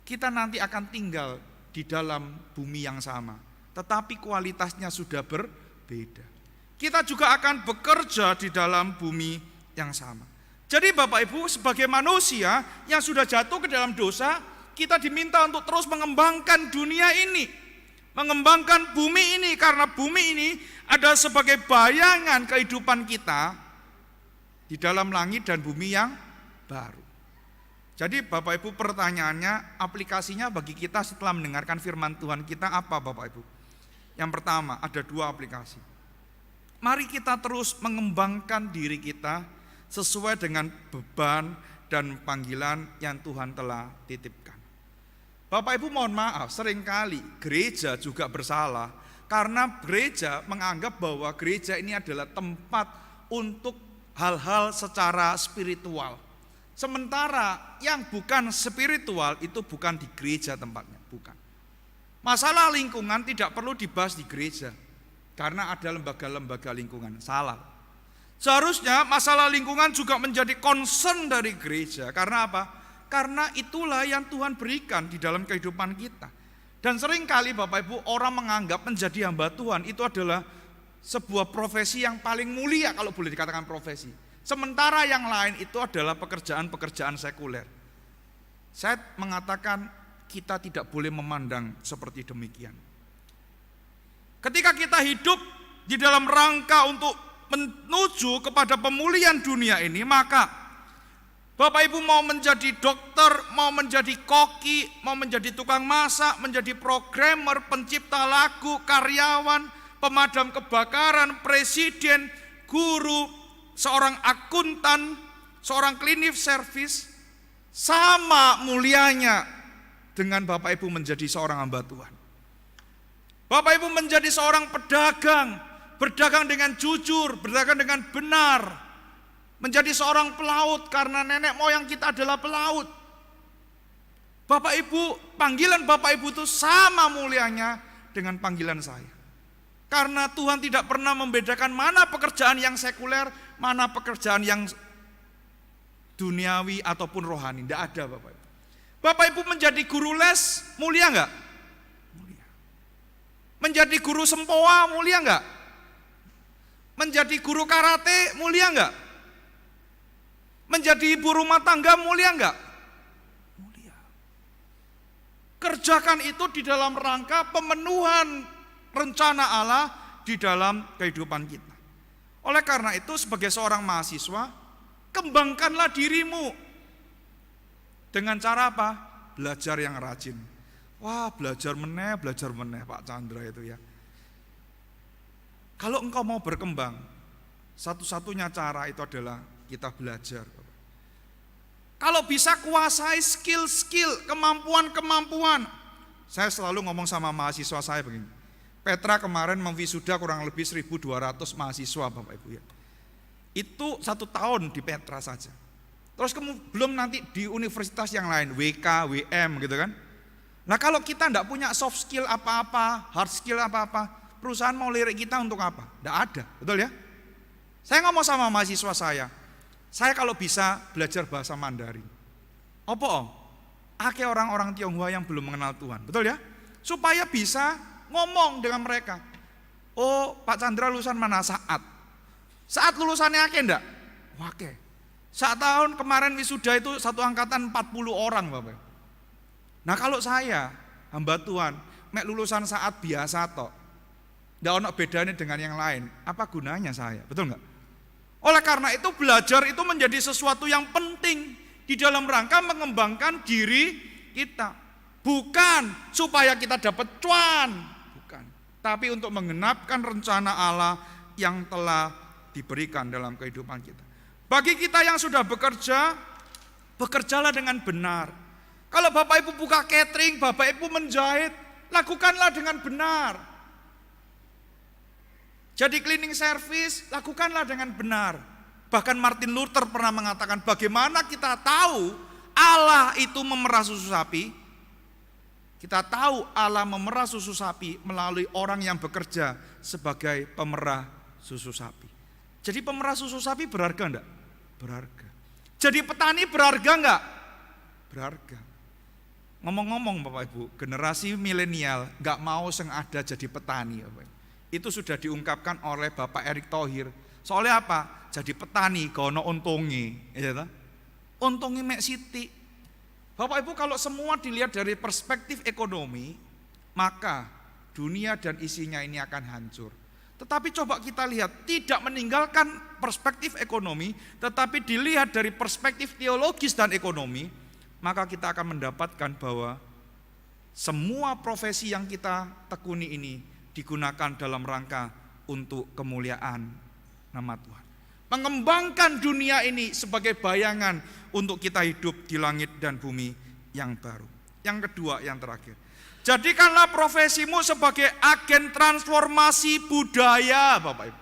Speaker 1: kita nanti akan tinggal di dalam bumi yang sama, tetapi kualitasnya sudah berbeda. Kita juga akan bekerja di dalam bumi yang sama. Jadi Bapak Ibu, sebagai manusia yang sudah jatuh ke dalam dosa, kita diminta untuk terus mengembangkan dunia ini, mengembangkan bumi ini, karena bumi ini adalah sebagai bayangan kehidupan kita di dalam langit dan bumi yang baru. Jadi Bapak Ibu, pertanyaannya, aplikasinya bagi kita setelah mendengarkan firman Tuhan kita apa Bapak Ibu? Yang pertama, ada dua aplikasi. Mari kita terus mengembangkan diri kita sesuai dengan beban dan panggilan yang Tuhan telah titipkan. Bapak Ibu, mohon maaf, seringkali gereja juga bersalah karena gereja menganggap bahwa gereja ini adalah tempat untuk hal-hal secara spiritual. Sementara yang bukan spiritual itu bukan di gereja tempatnya, bukan. Masalah lingkungan tidak perlu dibahas di gereja karena ada lembaga-lembaga lingkungan, salah. Seharusnya masalah lingkungan juga menjadi concern dari gereja. Karena apa? Karena itulah yang Tuhan berikan di dalam kehidupan kita. Dan seringkali Bapak Ibu, orang menganggap menjadi hamba Tuhan itu adalah sebuah profesi yang paling mulia, kalau boleh dikatakan profesi. Sementara yang lain itu adalah pekerjaan-pekerjaan sekuler. Saya mengatakan kita tidak boleh memandang seperti demikian. Ketika kita hidup di dalam rangka untuk menuju kepada pemulihan dunia ini, maka Bapak Ibu mau menjadi dokter, mau menjadi koki, mau menjadi tukang masak, menjadi programmer, pencipta lagu, karyawan, pemadam kebakaran, presiden, guru, seorang akuntan, seorang cleaning service, sama mulianya dengan Bapak Ibu menjadi seorang hamba Tuhan. Bapak Ibu menjadi seorang pedagang, berdagang dengan jujur, berdagang dengan benar, menjadi seorang pelaut karena nenek moyang kita adalah pelaut. Bapak Ibu, panggilan Bapak Ibu itu sama mulianya dengan panggilan saya. Karena Tuhan tidak pernah membedakan mana pekerjaan yang sekuler, mana pekerjaan yang duniawi ataupun rohani. Tidak ada Bapak Ibu. Bapak Ibu menjadi guru les, mulia enggak? Mulia. Menjadi guru sempoa, mulia enggak? Menjadi guru karate, mulia enggak? Menjadi ibu rumah tangga, mulia enggak? Mulia. Kerjakan itu di dalam rangka pemenuhan rencana Allah di dalam kehidupan kita. Oleh karena itu sebagai seorang mahasiswa, kembangkanlah dirimu. Dengan cara apa? Belajar yang rajin. Wah, belajar meneh Pak Chandra itu ya. Kalau engkau mau berkembang, satu-satunya cara itu adalah kita belajar. Kalau bisa kuasai skill-skill, kemampuan-kemampuan. Saya selalu ngomong sama mahasiswa saya begini. Petra kemarin memwisuda kurang lebih 1.200 mahasiswa Bapak Ibu ya. Itu 1 tahun di Petra saja. Terus belum nanti di universitas yang lain, WK, WM gitu kan. Nah kalau kita enggak punya soft skill apa-apa, hard skill apa-apa, perusahaan mau lirik kita untuk apa? Enggak ada, betul ya? Saya ngomong sama mahasiswa saya kalau bisa belajar bahasa Mandarin. Apa om? Ake orang-orang Tionghoa yang belum mengenal Tuhan, betul ya? Supaya bisa ngomong dengan mereka. Oh Pak Chandra lulusan mana? Saat lulusannya ake enggak? Wake. Saat tahun kemarin wisuda itu satu angkatan 40 orang Bapak. Nah kalau saya hamba Tuhan, mek lulusan saat biasa toh, enggak ono bedanya dengan yang lain. Apa gunanya saya? Betul enggak? Oleh karena itu belajar itu menjadi sesuatu yang penting di dalam rangka mengembangkan diri kita. Bukan supaya kita dapat cuan, bukan. Tapi untuk menggenapkan rencana Allah yang telah diberikan dalam kehidupan kita. Bagi kita yang sudah bekerja, bekerjalah dengan benar. Kalau Bapak Ibu buka catering, Bapak Ibu menjahit, lakukanlah dengan benar. Jadi cleaning service, lakukanlah dengan benar. Bahkan Martin Luther pernah mengatakan bagaimana kita tahu Allah itu memerah susu sapi. Kita tahu Allah memerah susu sapi melalui orang yang bekerja sebagai pemerah susu sapi. Jadi pemerah susu sapi berharga enggak? Berharga. Jadi petani berharga enggak? Berharga. Ngomong-ngomong Bapak Ibu, generasi milenial enggak mau sing ada jadi petani Bapak Ibu. Itu sudah diungkapkan oleh Bapak Erick Thohir. Soalnya apa? Jadi petani gono untungi, ya ta? Untungi mek siti. Bapak Ibu kalau semua dilihat dari perspektif ekonomi, maka dunia dan isinya ini akan hancur. Tetapi coba kita lihat, tidak meninggalkan perspektif ekonomi, tetapi dilihat dari perspektif teologis dan ekonomi, maka kita akan mendapatkan bahwa semua profesi yang kita tekuni ini digunakan dalam rangka untuk kemuliaan nama Tuhan. Mengembangkan dunia ini sebagai bayangan untuk kita hidup di langit dan bumi yang baru. Yang kedua, yang terakhir. Jadikanlah profesimu sebagai agen transformasi budaya, Bapak Ibu.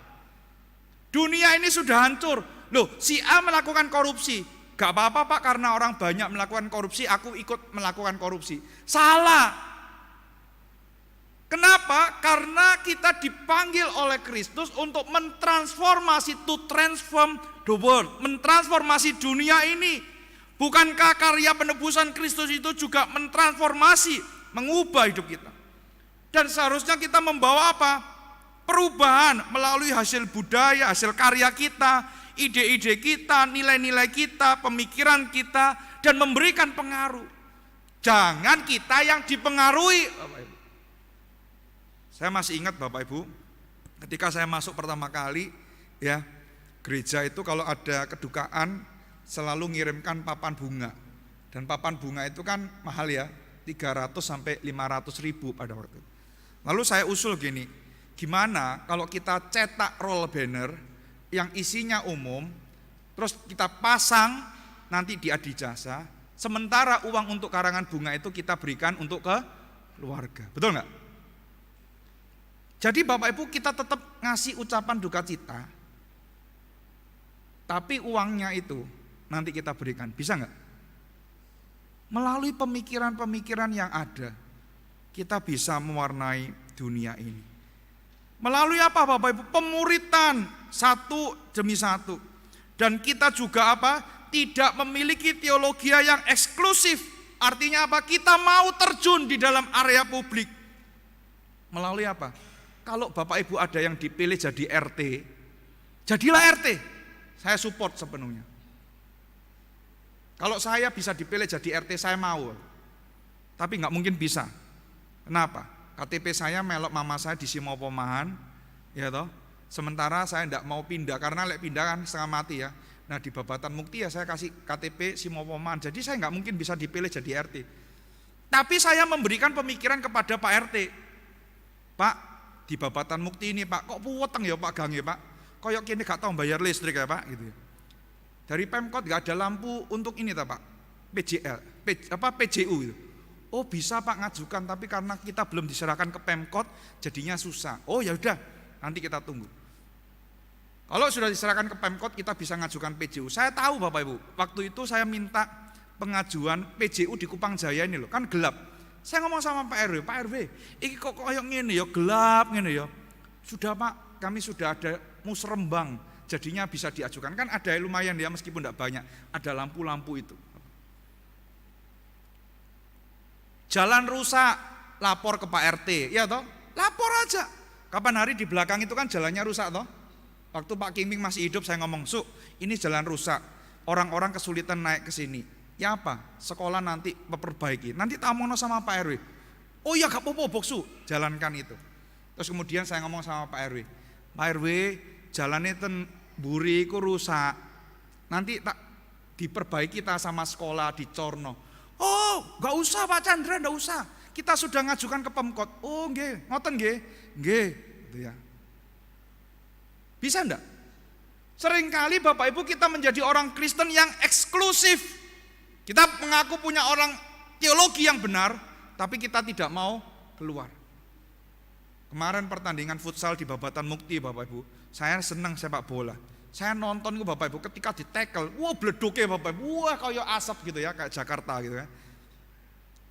Speaker 1: Dunia ini sudah hancur. Loh, si A melakukan korupsi. Gak apa-apa Pak, karena orang banyak melakukan korupsi, aku ikut melakukan korupsi. Salah. Kenapa? Karena kita dipanggil oleh Kristus untuk mentransformasi, to transform the world, mentransformasi dunia ini. Bukankah karya penebusan Kristus itu juga mentransformasi, mengubah hidup kita? Dan seharusnya kita membawa apa? Perubahan melalui hasil budaya, hasil karya kita, ide-ide kita, nilai-nilai kita, pemikiran kita, dan memberikan pengaruh. Jangan kita yang dipengaruhi. Saya masih ingat Bapak Ibu, ketika saya masuk pertama kali ya, gereja itu kalau ada kedukaan selalu ngirimkan papan bunga. Dan papan bunga itu kan mahal ya, 300 sampai 500 ribu pada waktu itu. Lalu saya usul gini, gimana kalau kita cetak roll banner yang isinya umum, terus kita pasang nanti di adijasa, sementara uang untuk karangan bunga itu kita berikan untuk ke keluarga. Betul nggak? Jadi Bapak Ibu, kita tetap ngasih ucapan duka cita, tapi uangnya itu nanti kita berikan. Bisa nggak? Melalui pemikiran-pemikiran yang ada, kita bisa mewarnai dunia ini. Melalui apa Bapak Ibu? Pemuritan satu demi satu. Dan kita juga apa? Tidak memiliki teologi yang eksklusif. Artinya apa? Kita mau terjun di dalam area publik. Melalui apa? Kalau Bapak Ibu ada yang dipilih jadi RT, jadilah RT. Saya support sepenuhnya. Kalau saya bisa dipilih jadi RT, saya mau. Tapi nggak mungkin bisa. Kenapa? KTP saya melok mama saya di Simopomahan, ya toh. Sementara saya tidak mau pindah, karena lek pindah kan setengah mati ya. Nah di Babatan Mukti ya saya kasih KTP Simopomahan. Jadi saya nggak mungkin bisa dipilih jadi RT. Tapi saya memberikan pemikiran kepada Pak RT. Pak, di Babatan Mukti ini Pak, kok puweteng ya Pak gange Pak? Koyok kini gak tahu bayar listrik ya Pak gitu. Dari Pemkot gak ada lampu untuk ini ta Pak, PJU gitu. Oh bisa Pak ngajukan, tapi karena kita belum diserahkan ke Pemkot jadinya susah. Oh ya udah, nanti kita tunggu. Kalau sudah diserahkan ke Pemkot kita bisa ngajukan PJU. Saya tahu Bapak Ibu, waktu itu saya minta pengajuan PJU di Kupang Jaya ini loh, kan gelap. Saya ngomong sama Pak RW, iki kok koyok ngene ya, gelap ngene ya. Sudah Pak, kami sudah ada musrembang, jadinya bisa diajukan. Kan ada lumayan ya meskipun tidak banyak, ada lampu-lampu itu. Jalan rusak, lapor ke Pak RT, ya toh? Lapor aja. Kapan hari di belakang itu kan jalannya rusak toh? Waktu Pak Kiming masih hidup saya ngomong, "Su, ini jalan rusak. Orang-orang kesulitan naik ke sini." Ya apa? Sekolah nanti memperbaiki. Nanti tamono sama Pak RW. Oh ya gak apa-apa Boksu, jalankan itu. Terus kemudian saya ngomong sama Pak RW. Pak RW, jalannya ten buri ku rusak. Nanti tak diperbaiki kita sama sekolah di Corno. Oh, gak usah Pak Chandra, gak usah. Kita sudah ngajukan ke Pemkot. Oh nggih, ngoten nggih. Nggih, gitu ya. Bisa enggak? Seringkali Bapak Ibu kita menjadi orang Kristen yang eksklusif. Kita mengaku punya orang teologi yang benar, tapi kita tidak mau keluar. Kemarin pertandingan futsal di Babatan Mukti Bapak Ibu, saya senang sepak bola. Saya nonton itu Bapak Ibu ketika ditekel, wah bledoknya Bapak Ibu, wah kayak asap gitu ya, kayak Jakarta gitu ya.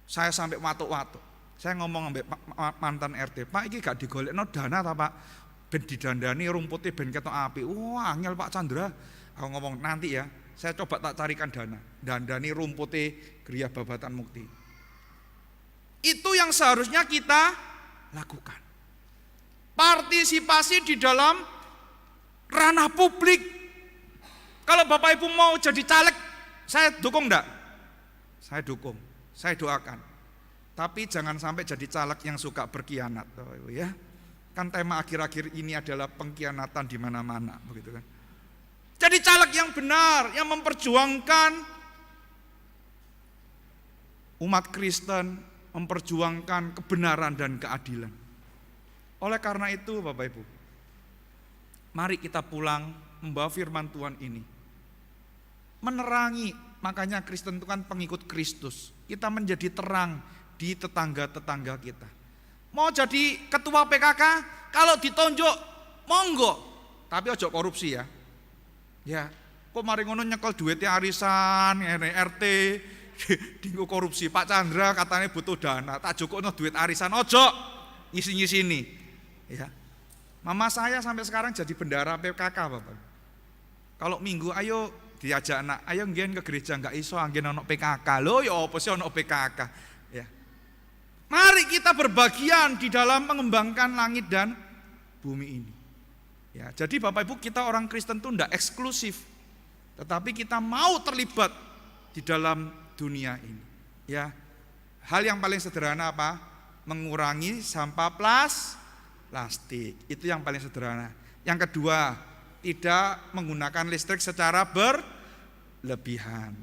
Speaker 1: Saya sampai watuk-watuk. Saya ngomong sampai mantan RT, Pak ini gak digolekno dana ta Pak? Ben didandani rumputnya ben ketok api. Wah angel Pak Chandra. Aku ngomong nanti ya, saya coba tak carikan dana. Dandani rumputnya Gereja Babatan Mukti. Itu yang seharusnya kita lakukan. Partisipasi di dalam ranah publik. Kalau Bapak Ibu mau jadi caleg, saya dukung enggak? Saya dukung, saya doakan. Tapi jangan sampai jadi caleg yang suka berkhianat, Bapak Ibu ya. Kan tema akhir-akhir ini adalah pengkhianatan di mana-mana, begitu kan. Jadi caleg yang benar, yang memperjuangkan umat Kristen, memperjuangkan kebenaran dan keadilan. Oleh karena itu Bapak Ibu, mari kita pulang membawa firman Tuhan ini. Menerangi, makanya Kristen itu kan pengikut Kristus. Kita menjadi terang di tetangga-tetangga kita. Mau jadi ketua PKK, kalau ditonjok, monggo. Tapi ojo korupsi ya. Ya, kok mari ngono nyekel duitnya arisan, RT, dinggo korupsi. Pak Chandra katanya butuh dana, tak jukukno duit arisan, ojo ngisi-ngisini. Ya. Mama saya sampai sekarang jadi bendara PKK Bapak. Kalau minggu ayo diajak anak, ayo nggen ke gereja, enggak iso nggen ono PKK. Loh ya apa sih ono PKK? Ya. Mari kita berbagian di dalam mengembangkan langit dan bumi ini. Ya, jadi Bapak Ibu kita orang Kristen itu tidak eksklusif, tetapi kita mau terlibat di dalam dunia ini. Ya, hal yang paling sederhana apa? Mengurangi sampah plastik. Itu yang paling sederhana. Yang kedua, tidak menggunakan listrik secara berlebihan.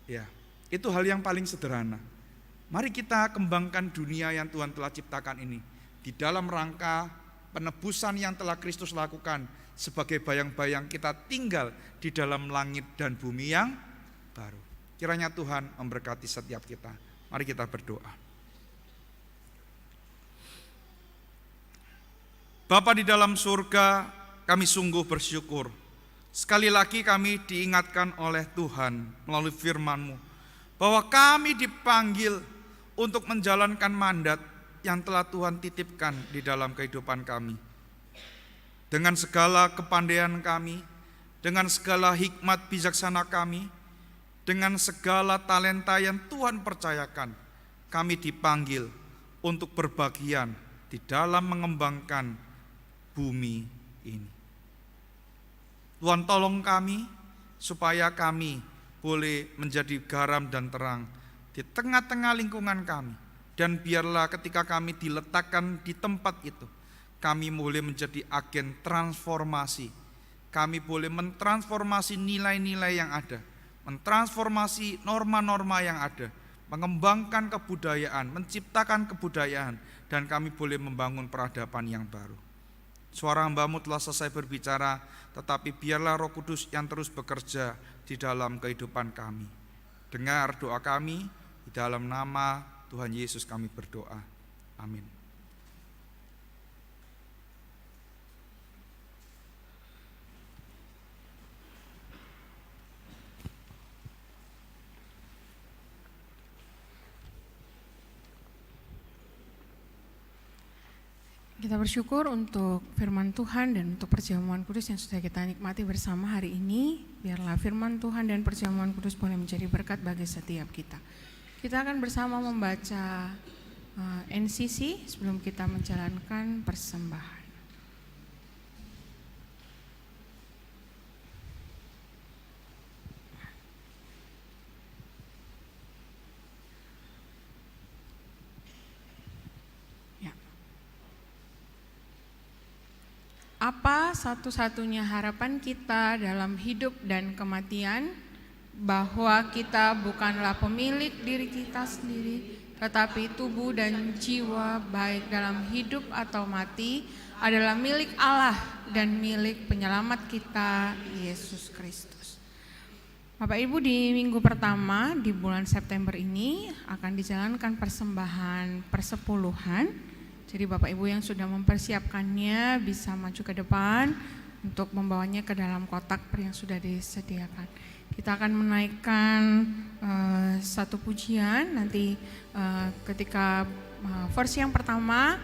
Speaker 1: Ya, itu hal yang paling sederhana. Mari kita kembangkan dunia yang Tuhan telah ciptakan ini di dalam rangka penebusan yang telah Kristus lakukan sebagai bayang-bayang kita tinggal di dalam langit dan bumi yang baru. Kiranya Tuhan memberkati setiap kita. Mari kita berdoa. Bapa di dalam surga, kami sungguh bersyukur. Sekali lagi kami diingatkan oleh Tuhan melalui firman-Mu bahwa kami dipanggil untuk menjalankan mandat yang telah Tuhan titipkan di dalam kehidupan kami. Dengan segala kepandaian kami, dengan segala hikmat bijaksana kami, dengan segala talenta yang Tuhan percayakan, kami dipanggil untuk berbagian di dalam mengembangkan bumi ini. Tuhan tolong kami supaya kami boleh menjadi garam dan terang di tengah-tengah lingkungan kami. Dan biarlah ketika kami diletakkan di tempat itu, kami boleh menjadi agen transformasi. Kami boleh mentransformasi nilai-nilai yang ada, mentransformasi norma-norma yang ada, mengembangkan kebudayaan, menciptakan kebudayaan, dan kami boleh membangun peradaban yang baru. Suara hamba-Mu telah selesai berbicara, tetapi biarlah Roh Kudus yang terus bekerja di dalam kehidupan kami. Dengar doa kami, di dalam nama Tuhan Yesus kami berdoa. Amin.
Speaker 2: Kita bersyukur untuk firman Tuhan dan untuk perjamuan kudus yang sudah kita nikmati bersama hari ini. Biarlah firman Tuhan dan perjamuan kudus boleh menjadi berkat bagi setiap kita. Kita akan bersama membaca NCC sebelum kita menjalankan persembahan. Apa satu-satunya harapan kita dalam hidup dan kematian? Bahwa kita bukanlah pemilik diri kita sendiri, tetapi tubuh dan jiwa baik dalam hidup atau mati adalah milik Allah dan milik penyelamat kita, Yesus Kristus. Bapak Ibu, di minggu pertama di bulan September ini akan dijalankan persembahan persepuluhan. Jadi Bapak Ibu yang sudah mempersiapkannya bisa maju ke depan untuk membawanya ke dalam kotak yang sudah disediakan. Kita akan menaikkan satu pujian nanti ketika versi yang pertama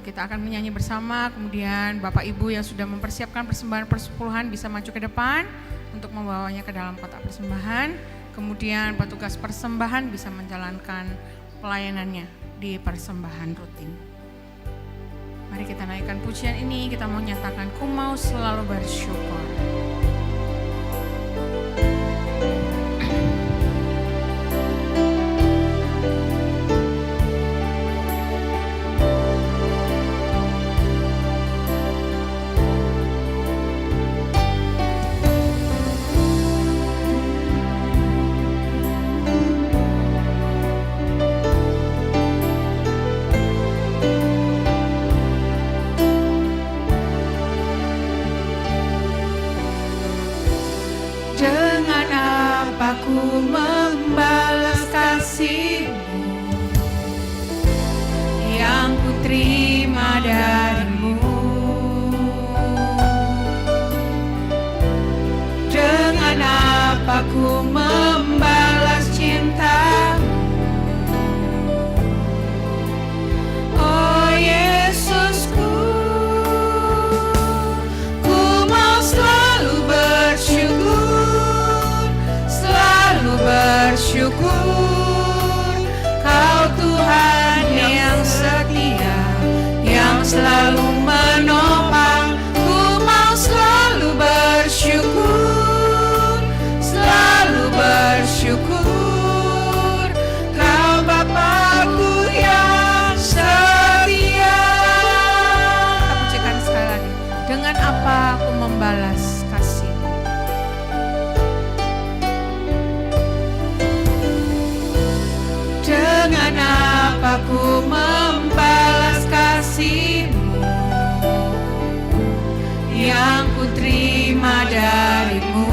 Speaker 2: kita akan menyanyi bersama. Kemudian Bapak Ibu yang sudah mempersiapkan persembahan persepuluhan bisa maju ke depan untuk membawanya ke dalam kotak persembahan. Kemudian petugas persembahan bisa menjalankan pelayanannya di persembahan rutin. Mari kita naikkan pujian ini, kita mau nyatakan ku mau selalu bersyukur.
Speaker 3: Aku membalas kasih-Mu yang ku terima dari-Mu. Dengan apa ku membalas cinta-Mu? Oh Yesusku, ku mau selalu bersyukur, Kau Tuhan yang setia, yang selalu menopang. Ku mau selalu bersyukur, selalu
Speaker 2: apa aku membalas kasih?
Speaker 3: Dengan apa ku membalas kasih-Mu yang ku terima dari-Mu?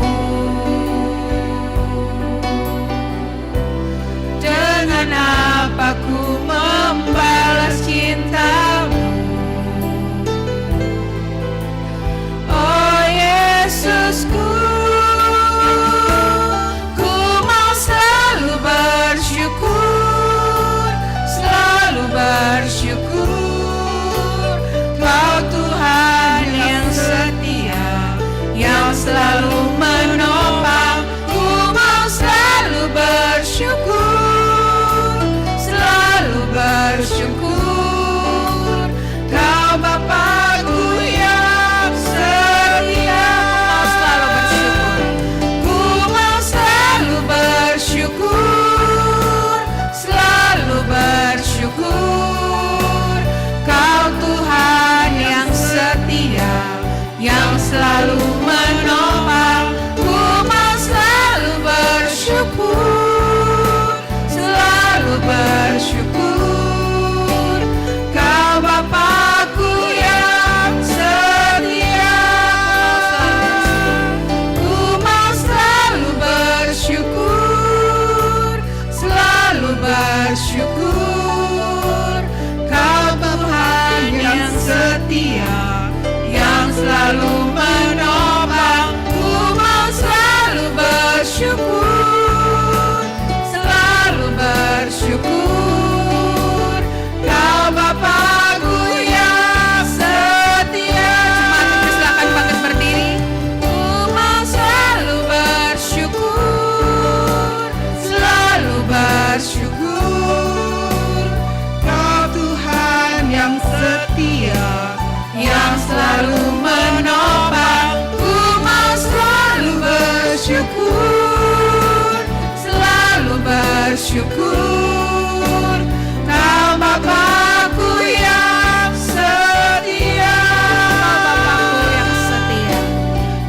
Speaker 3: Dengan apa ku membalas cinta-Mu? Oh Yesusku, ku mau selalu bersyukur, selalu bersyukur. Kau Tuhan yang setia, yang selalu menopang. Ku mau selalu bersyukur, selalu bersyukur. Kau Bapa-Ku yang setia. Ku mau selalu bersyukur, selalu bersyukur. Kau Tuhan yang setia, yang selalu menopang. Ku mau selalu bersyukur, selalu bersyukur. Kau Bapa-Ku yang setia. Ku mau selalu bersyukur, selalu bersyukur. Kau Tuhan yang setia, yang selalu menopang. Ku mau selalu bersyukur, selalu bersyukur. Kau Bapa-Ku yang setia. Silakan bangkit berdiri. Ku mau selalu bersyukur, selalu bersyukur. Kau Tuhan yang setia, yang selalu menopang. Ku mau selalu bersyukur, selalu bersyukur. Kau Bapa-Ku yang setia. Kau Bapa-Ku yang setia.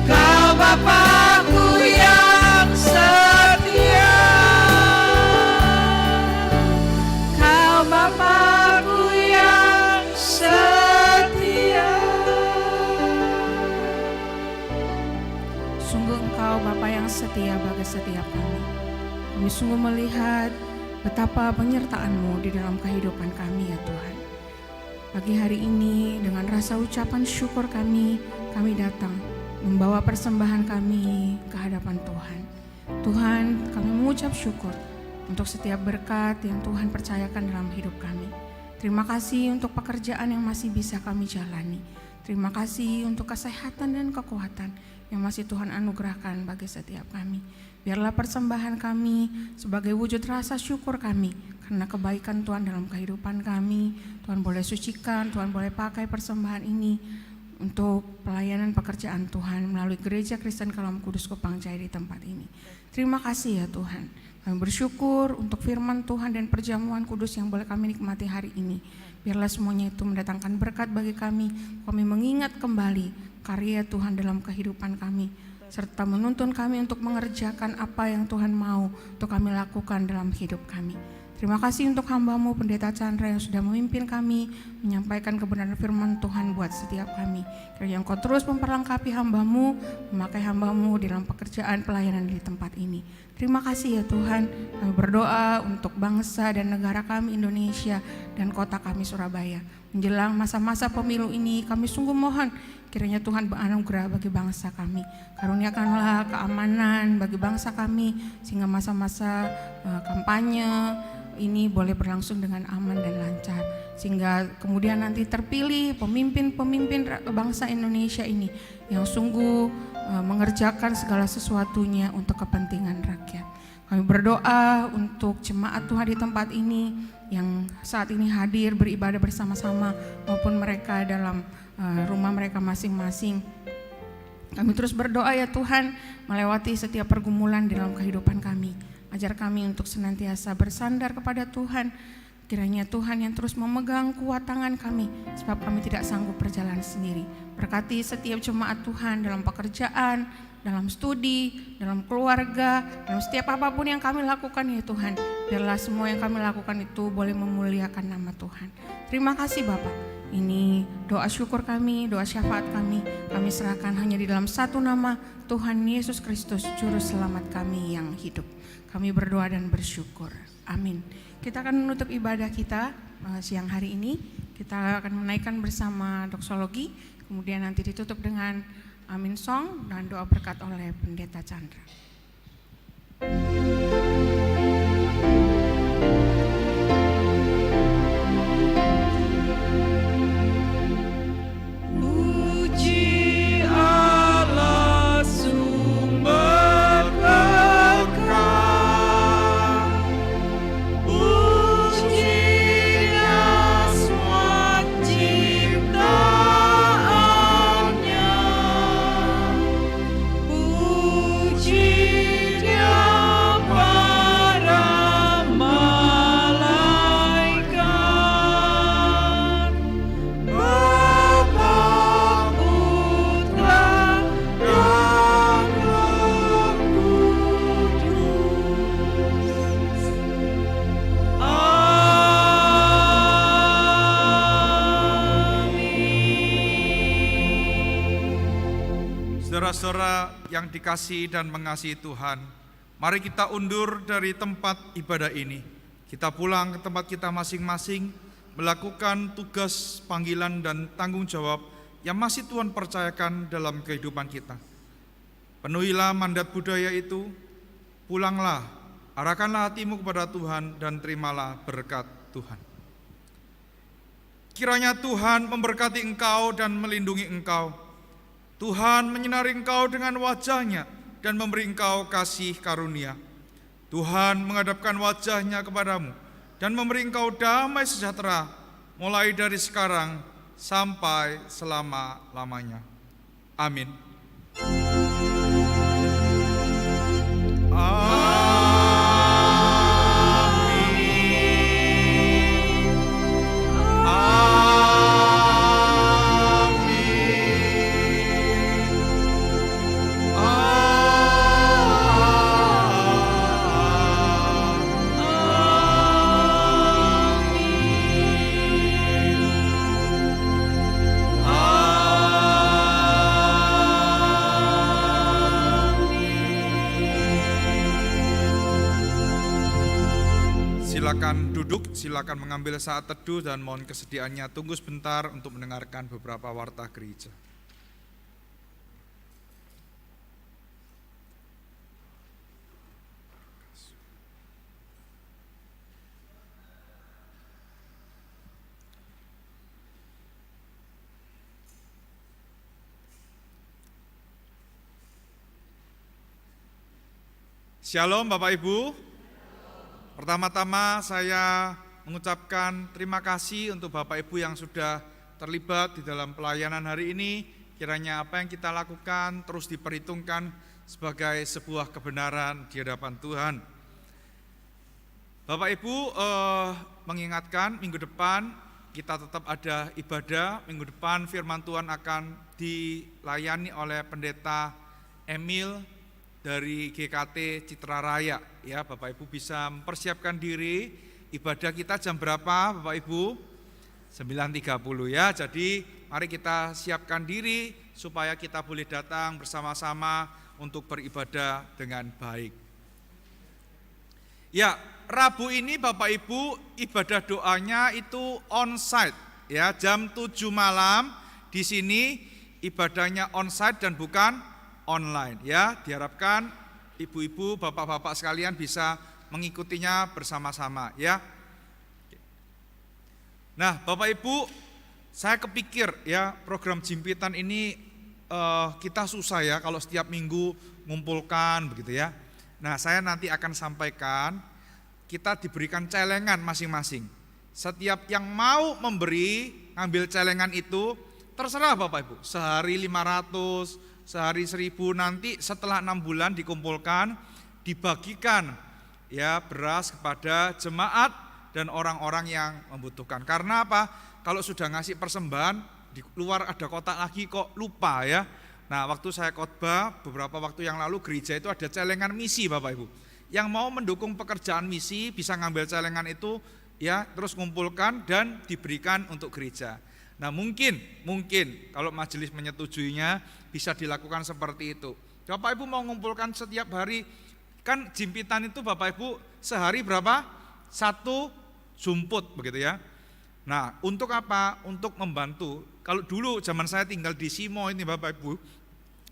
Speaker 3: Kau Bapa-Ku yang setia.
Speaker 2: Sungguh Engkau Bapa yang setia bagi setiap kami. Kami sungguh melihat betapa penyertaan-Mu di dalam kehidupan kami ya Tuhan. Pagi hari ini dengan rasa ucapan syukur kami datang membawa persembahan kami ke hadapan Tuhan. Tuhan, kami mengucap syukur untuk setiap berkat yang Tuhan percayakan dalam hidup kami. Terima kasih untuk pekerjaan yang masih bisa kami jalani. Terima kasih untuk kesehatan dan kekuatan yang masih Tuhan anugerahkan bagi setiap kami. Biarlah persembahan kami sebagai wujud rasa syukur kami karena kebaikan Tuhan dalam kehidupan kami. Tuhan boleh sucikan, Tuhan boleh pakai persembahan ini untuk pelayanan pekerjaan Tuhan melalui Gereja Kristen Kalam Kudus Kupang Jaya di tempat ini. Terima kasih ya Tuhan. Kami bersyukur untuk firman Tuhan dan perjamuan kudus yang boleh kami nikmati hari ini. Biarlah semuanya itu mendatangkan berkat bagi kami. Kami mengingat kembali karya Tuhan dalam kehidupan kami, serta menuntun kami untuk mengerjakan apa yang Tuhan mau untuk kami lakukan dalam hidup kami. Terima kasih untuk hamba-Mu Pendeta Chandra yang sudah memimpin kami, menyampaikan kebenaran firman Tuhan buat setiap kami. Kiranya Engkau terus memperlengkapi hamba-Mu, memakai hamba-Mu dalam pekerjaan pelayanan di tempat ini. Terima kasih ya Tuhan. Kami berdoa untuk bangsa dan negara kami Indonesia dan kota kami Surabaya. Menjelang masa-masa pemilu ini kami sungguh mohon kiranya Tuhan beranugerah bagi bangsa kami. Karuniakanlah keamanan bagi bangsa kami sehingga masa-masa kampanye ini boleh berlangsung dengan aman dan lancar. Sehingga kemudian nanti terpilih pemimpin-pemimpin bangsa Indonesia ini yang sungguh mengerjakan segala sesuatunya untuk kepentingan rakyat. Kami berdoa untuk jemaat Tuhan di tempat ini yang saat ini hadir beribadah bersama-sama maupun mereka dalam rumah mereka masing-masing. Kami terus berdoa ya Tuhan melewati setiap pergumulan dalam kehidupan kami. Ajar kami untuk senantiasa bersandar kepada Tuhan, Kiranya Tuhan yang terus memegang kuat tangan kami, sebab kami tidak sanggup berjalan sendiri. Berkati setiap jemaat Tuhan dalam pekerjaan, dalam studi, dalam keluarga, dalam setiap apapun yang kami lakukan ya Tuhan. Biarlah semua yang kami lakukan itu boleh memuliakan nama Tuhan. Terima kasih Bapak. Ini doa syukur kami, doa syafaat kami serahkan hanya di dalam satu nama, Tuhan Yesus Kristus, Juru Selamat kami yang hidup. Kami berdoa dan bersyukur. Amin. Kita akan menutup ibadah kita siang hari ini. Kita akan menaikkan bersama doksologi, kemudian nanti ditutup dengan Amin Song dan doa berkat oleh Pendeta Chandra.
Speaker 1: Saudara-saudara yang dikasihi dan mengasihi Tuhan, mari kita undur dari tempat ibadah ini. Kita pulang ke tempat kita masing-masing, melakukan tugas, panggilan, dan tanggung jawab yang masih Tuhan percayakan dalam kehidupan kita. Penuhilah mandat budaya itu, pulanglah, arahkanlah hatimu kepada Tuhan, dan terimalah berkat Tuhan. Kiranya Tuhan memberkati engkau dan melindungi engkau. Tuhan menyinari engkau dengan wajah-Nya dan memberi engkau kasih karunia. Tuhan menghadapkan wajah-Nya kepadamu dan memberi engkau damai sejahtera mulai dari sekarang sampai selama-lamanya. Amin. Silakan duduk, silakan mengambil saat teduh dan mohon kesediaannya tunggu sebentar untuk mendengarkan beberapa warta gereja. Shalom Bapak Ibu. Pertama-tama saya mengucapkan terima kasih untuk Bapak Ibu yang sudah terlibat di dalam pelayanan hari ini. Kiranya apa yang kita lakukan terus diperhitungkan sebagai sebuah kebenaran di hadapan Tuhan. Bapak Ibu mengingatkan minggu depan kita tetap ada ibadah. Minggu depan firman Tuhan akan dilayani oleh Pendeta Emil dari GKT Citra Raya. Ya, Bapak Ibu bisa mempersiapkan diri. Ibadah kita jam berapa Bapak Ibu? 9.30 ya. Jadi mari kita siapkan diri supaya kita boleh datang bersama-sama untuk beribadah dengan baik. Ya, Rabu ini Bapak Ibu ibadah doanya itu onsite ya, jam 7 malam di sini ibadahnya onsite dan bukan online ya. Diharapkan ibu-ibu, bapak-bapak sekalian bisa mengikutinya bersama-sama ya. Nah, Bapak Ibu, saya kepikir ya program jimpitan ini kita susah ya kalau setiap minggu ngumpulkan begitu ya. Nah, saya nanti akan sampaikan kita diberikan celengan masing-masing. Setiap yang mau memberi ngambil celengan itu terserah Bapak Ibu, sehari 500, sehari 1.000, nanti setelah 6 bulan dikumpulkan, dibagikan ya beras kepada jemaat dan orang-orang yang membutuhkan. Karena apa? Kalau sudah ngasih persembahan, di luar ada kotak lagi kok lupa ya. Nah, waktu saya khotbah beberapa waktu yang lalu, gereja itu ada celengan misi Bapak Ibu. Yang mau mendukung pekerjaan misi bisa ngambil celengan itu ya, terus ngumpulkan dan diberikan untuk gereja. Nah, mungkin kalau majelis menyetujuinya bisa dilakukan seperti itu. Bapak Ibu mau ngumpulkan setiap hari, kan jimpitan itu Bapak Ibu sehari berapa? 1 jumput begitu ya. Nah, untuk apa? Untuk membantu. Kalau dulu zaman saya tinggal di Simo ini Bapak Ibu,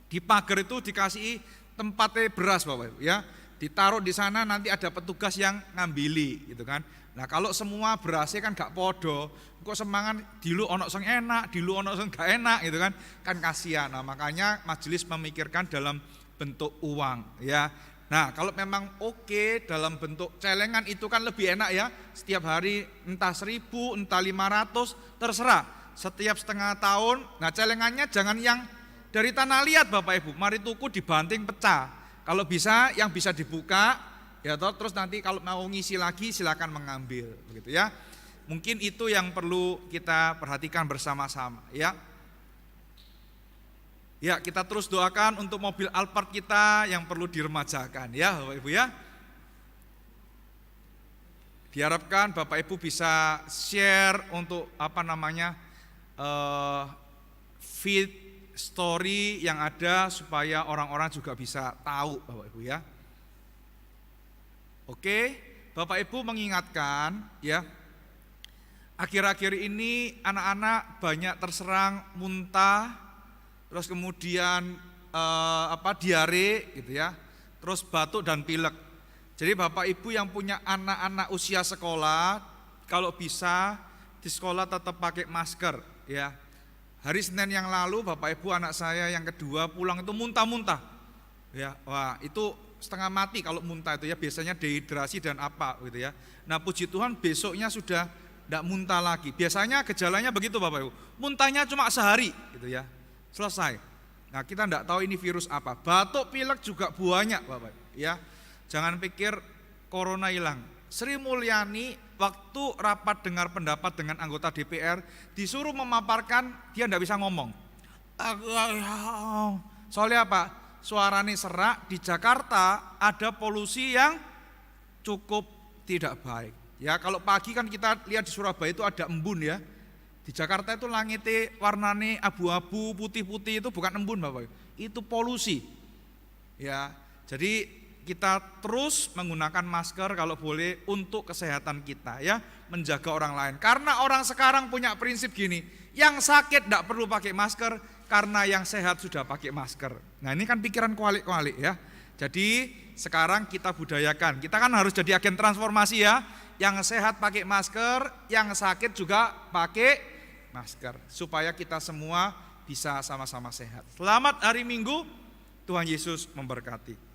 Speaker 1: di pagar itu dikasih tempatnya beras Bapak Ibu ya. Ditaruh di sana, nanti ada petugas yang ngambili gitu kan. Nah, kalau semua berasnya kan gak podo, kok semangat dilu ono sing enak, dilu ono sing gak enak gitu kan. Kan kasihan. Nah, makanya majelis memikirkan dalam bentuk uang ya. Nah, kalau memang oke dalam bentuk celengan itu kan lebih enak ya. Setiap hari entah 1.000, entah 500, terserah. Setiap setengah tahun, nah celengannya jangan yang dari tanah liat Bapak Ibu. Mari tuku dibanting pecah. Kalau bisa yang bisa dibuka ya toh, terus nanti kalau mau ngisi lagi silakan mengambil begitu ya. Mungkin itu yang perlu kita perhatikan bersama-sama ya. Ya, kita terus doakan untuk mobil Alphard kita yang perlu diremajakan ya Bapak Ibu ya. Diharapkan Bapak Ibu bisa share untuk feed story yang ada supaya orang-orang juga bisa tahu Bapak Ibu ya. Oke, Bapak Ibu mengingatkan ya, akhir-akhir ini anak-anak banyak terserang muntah, terus kemudian diare gitu ya, terus batuk dan pilek. Jadi Bapak Ibu yang punya anak-anak usia sekolah, kalau bisa di sekolah tetap pakai masker ya. Hari Senin yang lalu Bapak Ibu anak saya yang kedua pulang itu muntah-muntah ya. Wah, itu setengah mati kalau muntah itu ya, biasanya dehidrasi dan apa gitu ya. Nah, puji Tuhan besoknya sudah tidak muntah lagi. Biasanya gejalanya begitu Bapak Ibu, muntahnya cuma sehari gitu ya, selesai. Nah, kita tidak tahu ini virus apa. Batuk pilek juga banyak Bapak ya. Jangan pikir corona hilang. Sri Mulyani waktu rapat dengar pendapat dengan anggota DPR disuruh memaparkan, dia tidak bisa ngomong. Soalnya apa? Suaranya serak. Di Jakarta ada polusi yang cukup tidak baik. Ya, kalau pagi kan kita lihat di Surabaya itu ada embun ya. Di Jakarta itu langitnya warnanya abu-abu, putih-putih, itu bukan embun Bapak, itu polusi. Ya, jadi kita terus menggunakan masker kalau boleh untuk kesehatan kita ya, menjaga orang lain. Karena orang sekarang punya prinsip gini, yang sakit tidak perlu pakai masker karena yang sehat sudah pakai masker. Nah, ini kan pikiran kualik-kualik ya. Jadi sekarang kita budayakan, kita kan harus jadi agen transformasi ya. Yang sehat pakai masker, yang sakit juga pakai masker, supaya kita semua bisa sama-sama sehat. Selamat hari Minggu, Tuhan Yesus memberkati.